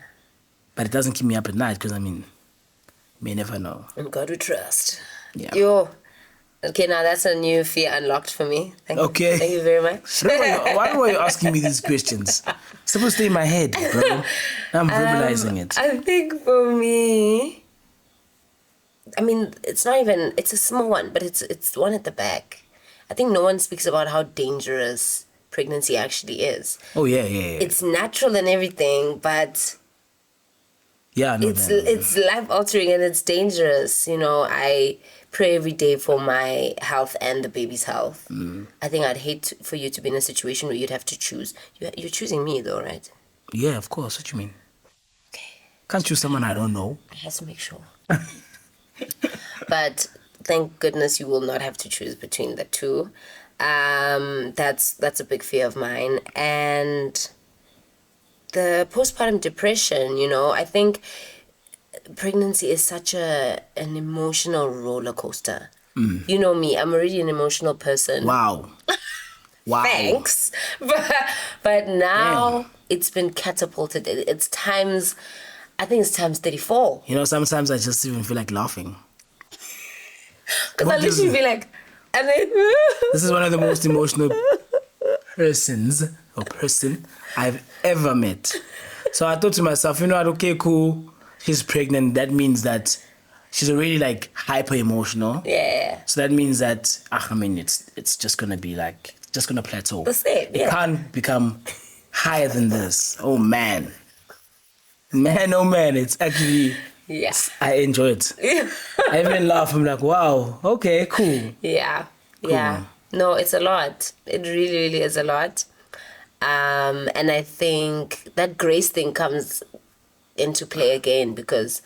But it doesn't keep me up at night because, I mean, may never know. And God we trust. Yeah. Okay, now that's a new fear unlocked for me. Thank you very much. Why were you asking me these questions? It's supposed to stay in my head, bro. I'm verbalizing it. I think for me, I mean, it's a small one, but it's the one at the back. I think no one speaks about how dangerous pregnancy actually is. Oh, yeah. It's natural and everything, but it's life-altering and it's dangerous. I pray every day for my health and the baby's health. I think I'd hate for you to be in a situation where you'd have to choose. You're choosing me though, right? Yeah, of course. What you mean? Okay. Can't choose someone I don't know. I have to make sure. But thank goodness you will not have to choose between the two. That's a big fear of mine. And the postpartum depression, I think pregnancy is such an emotional roller coaster. You know me, I'm already an emotional person. Wow. Thanks. But now it's been catapulted. It's times 34. Sometimes I just even feel like laughing. Because I literally be like, and then... This is one of the most emotional person I've ever met. So I thought to myself, okay, cool, she's pregnant. That means that she's already like hyper emotional. Yeah. So that means that, it's just going to be like, just going to plateau. The same, yeah. It can't become higher than this. Oh, man. It's actually... Yes. I enjoy it. I even laugh. I'm like, wow, okay, cool. Yeah. Cool. Yeah. No, it's a lot. It really, really is a lot. And I think that grace thing comes into play again because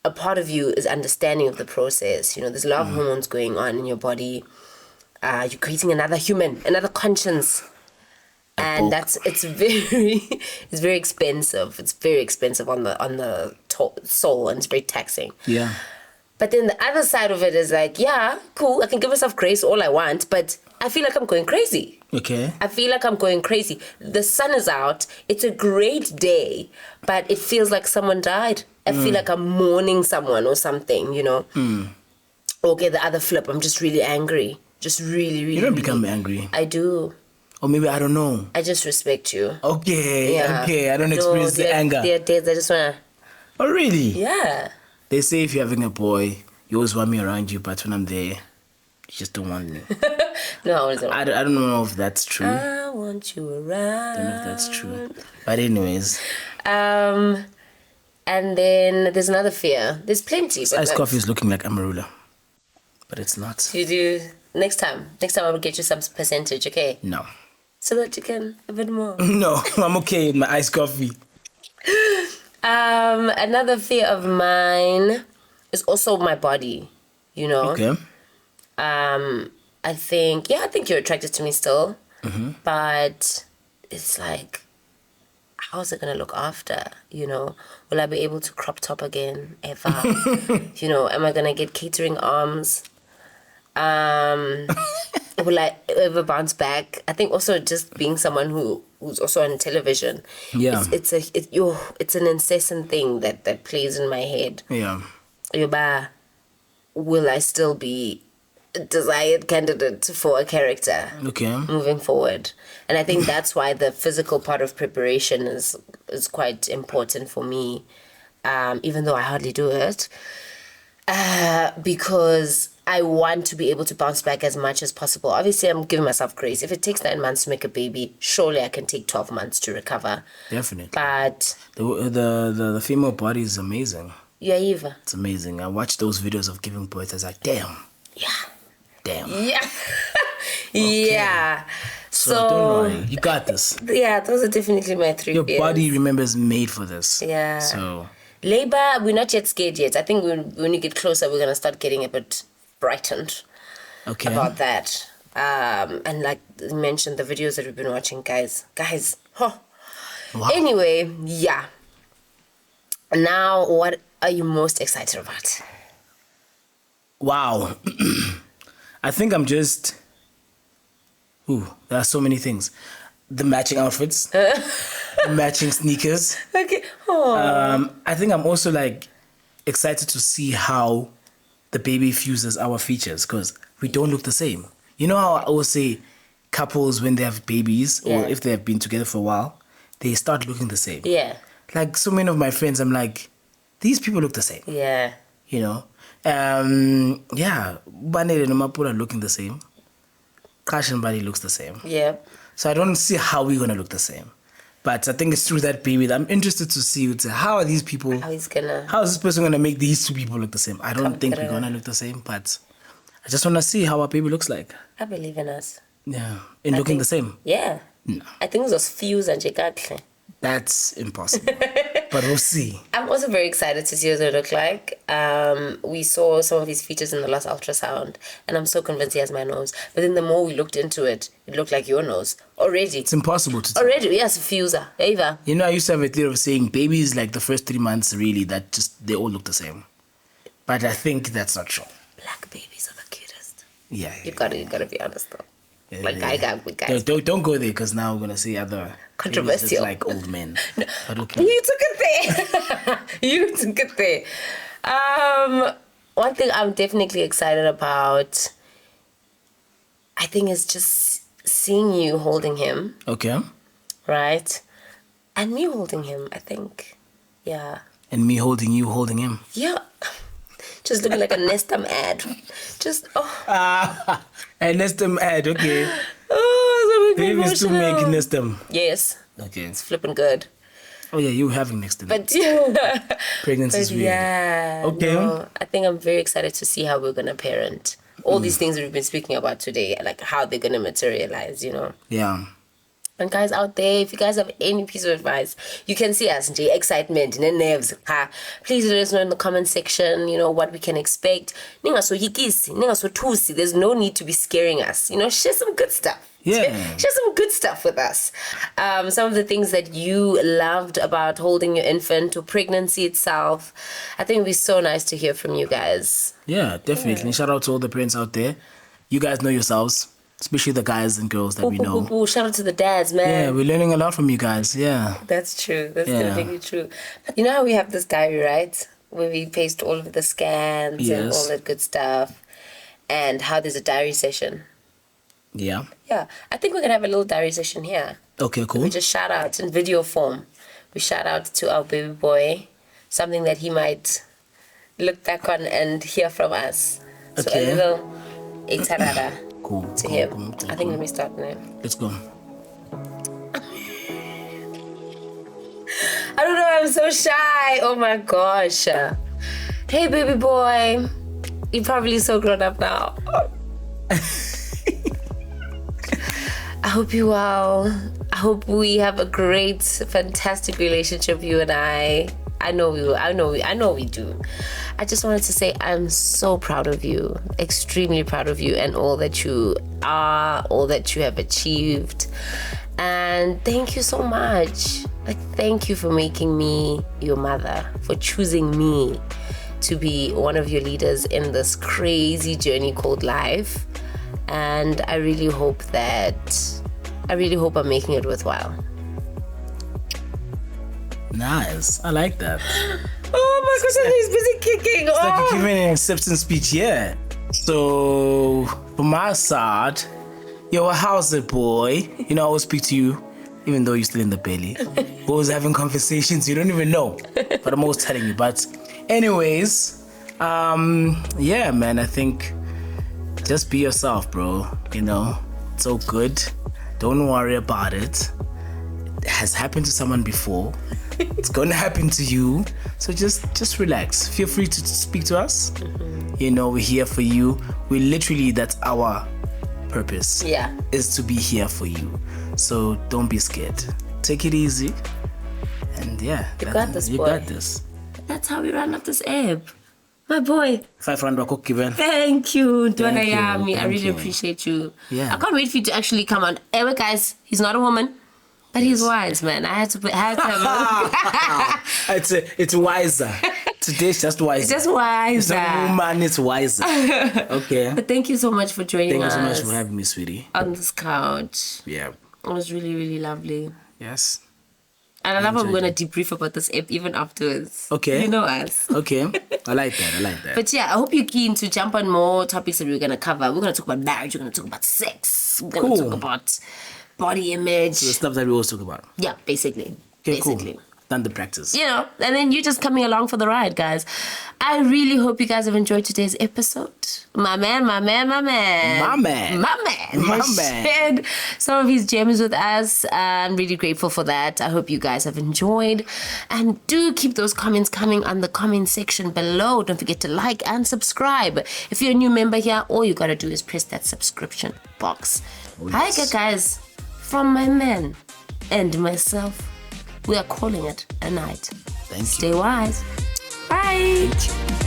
a part of you is understanding of the process. There's a lot of hormones going on in your body. You're creating another human, another conscience. And it's very expensive. It's very expensive on the soul, and it's very taxing. Yeah. But then the other side of it is like, yeah, cool. I can give myself grace all I want, but I feel like I'm going crazy. Okay. I feel like I'm going crazy. The sun is out. It's a great day, but it feels like someone died. I feel like I'm mourning someone or something, Okay, the other flip, I'm just really angry. Just really, really. You don't become angry. I do. Or maybe I don't know. I just respect you. Okay, Yeah. okay. I don't experience the anger. There are days I just wanna. Oh, really? Yeah. They say if you're having a boy, you always want me around you, but when I'm there, you just don't want me. No, I don't know if that's true. I want you around. I don't know if that's true. But anyways. And then there's another fear. There's plenty. Iced coffee is looking like Amarula, but it's not. You do. Next time I will get you some percentage, okay? No. So that you can a bit more. No, I'm okay with my iced coffee. Another fear of mine is also my body, Okay. I think you're attracted to me still, but it's like, how is it going to look after, Will I be able to crop top again, ever? Am I going to get catering arms? Will I ever bounce back? I think also just being someone who's also on television. Yeah. It's an incessant thing that plays in my head. Yeah. Yoba, will I still be a desired candidate for a character Okay. moving forward? And I think that's why the physical part of preparation is quite important for me, even though I hardly do it, because I want to be able to bounce back as much as possible. Obviously, I'm giving myself grace. If it takes 9 months to make a baby, surely I can take 12 months to recover. Definitely. But The female body is amazing. yeah, Eva. It's amazing. I watched those videos of giving birth. I was like, damn. Yeah. Damn. Yeah. Yeah. So don't worry. You got this. Yeah, those are definitely my 3 Your fears. body, remember, is made for this. Yeah. So Labor, we're not yet scared yet. I think when you get closer, we're going to start getting a bit frightened okay. about that. And like you mentioned, the videos that we've been watching, guys. Huh. Wow. Anyway, yeah. Now, what are you most excited about? Wow. I think I'm just... Ooh, there are so many things. The matching outfits. The matching sneakers. Okay. Oh. I think I'm also like excited to see how the baby fuses our features because we don't look the same. You know how I always say couples when they have babies or if they have been together for a while, they start looking the same. Yeah. Like so many of my friends, I'm like, these people look the same. Yeah. You know? Yeah. Banele and Mapura looking the same. Kash and Bali looks the same. Yeah. So I don't see how we're going to look the same. But I think it's through that baby that I'm interested to see how are these people, how is this person going to make these two people look the same? I don't think we're going to look the same, but I just want to see how our baby looks like. I believe in us. Yeah. In looking the same. Yeah. No. I think it was fuse and chekakhle. That's impossible. But we'll see. I'm also very excited to see what they look like. We saw some of his features in the last ultrasound, and I'm so convinced he has my nose. But then the more we looked into it, it looked like your nose. Already. It's impossible to tell. Already, yes, fuser. Eva. You know, I used to have a theory of saying babies, like the first 3 months, really, that just, they all look the same. But I think that's not true. Black babies are the cutest. Yeah. You gotta be honest, though. Yeah, like, yeah. guys. Don't go there, because now we're going to see other... Controversial. Like old men. But okay. You took it there. You took it there. One thing I'm definitely excited about, I think, is just seeing you holding him. Okay. Right? And me holding him, I think. Yeah. And me holding you, holding him. Yeah. Just looking like a Nestum ad. Just, A Nestum ad, okay. Oh, so Babies to make Nestum. Yes. Okay. It's flipping good. Oh yeah, you having Nestum. But yeah. Pregnancy is weird. Yeah. Okay. No, I think I'm very excited to see how we're going to parent. All these things that we've been speaking about today, like how they're going to materialize, you know. Yeah. And guys out there, if you guys have any piece of advice, you can see us, excitement and nerves. Please let us know in the comment section, you know, what we can expect. There's no need to be scaring us. You know, share some good stuff. Yeah. Share some good stuff with us. Some of the things that you loved about holding your infant or pregnancy itself. I think it'd be so nice to hear from you guys. Yeah, definitely. Yeah. Shout out to all the parents out there. You guys know yourselves. Especially the guys and girls that we know. Shout out to the dads, man. Yeah, we're learning a lot from you guys. Yeah. That's true. That's definitely true. You know how we have this diary, right? Where we paste all of the scans and all that good stuff. And how there's a diary session. Yeah. Yeah. I think we're going to have a little diary session here. Okay, cool. We just shout out in video form. We shout out to our baby boy. Something that he might look back on and hear from us. Okay. So a little itarara. Cool. To him. I think let me start now. Let's go. I don't know, I'm so shy. Oh my gosh. Hey baby boy. You're probably so grown up now. I hope you're well. I hope we have a great, fantastic relationship, you and I. I know we do. I just wanted to say I'm so proud of you, extremely proud of you and all that you are, all that you have achieved. And thank you so much. Like, thank you for making me your mother, for choosing me to be one of your leaders in this crazy journey called life. And I really hope I'm making it worthwhile. Nice. I like that. Oh my gosh, he's busy kicking. It's like you're giving an acceptance speech, yeah. So, from my side, yo, how's it, boy? You know, I always speak to you, even though you're still in the belly. We're always having conversations you don't even know, but I'm always telling you. But, anyways, yeah, man, I think just be yourself, bro. You know, it's all good. Don't worry about it. It has happened to someone before. It's gonna happen to you. So just relax. Feel free to speak to us. You know, we're here for you. We literally, that's our purpose. Yeah. Is to be here for you. So don't be scared. Take it easy. And yeah. You got this, boy. You got this. That's how we run up this app. My boy. 500 cookie, man. Thank you, Dwana you, Yami. I thank really you. appreciate you. Yeah. I can't wait for you to actually come on. Anyway, guys, he's not a woman, but he's wise, man. I had to have him. It's wiser. Today's just wiser. It's just wiser. It's not a woman, it's wiser. Okay. But thank you so much for joining us. Thank you so much for having me, sweetie. On this couch. Yeah. It was really, really lovely. Yes. And I love how we're going to debrief about this app even afterwards. Okay. You know us. Okay. I like that. But yeah, I hope you're keen to jump on more topics that we're going to cover. We're going to talk about marriage. We're going to talk about sex. We're going to talk about body image. The stuff that we always talk about. Yeah, basically. Okay, basically. cool. Done the practice. You know, and then you're just coming along for the ride, guys. I really hope you guys have enjoyed today's episode. My man shared some of his gems with us. I'm really grateful for that. I hope you guys have enjoyed. And do keep those comments coming on the comment section below. Don't forget to like and subscribe. If you're a new member here, all you gotta do is press that subscription box. Oh, yes. Hi, guys. From my man and myself, we are calling it a night. Thank you. Stay wise. Bye. Thank you.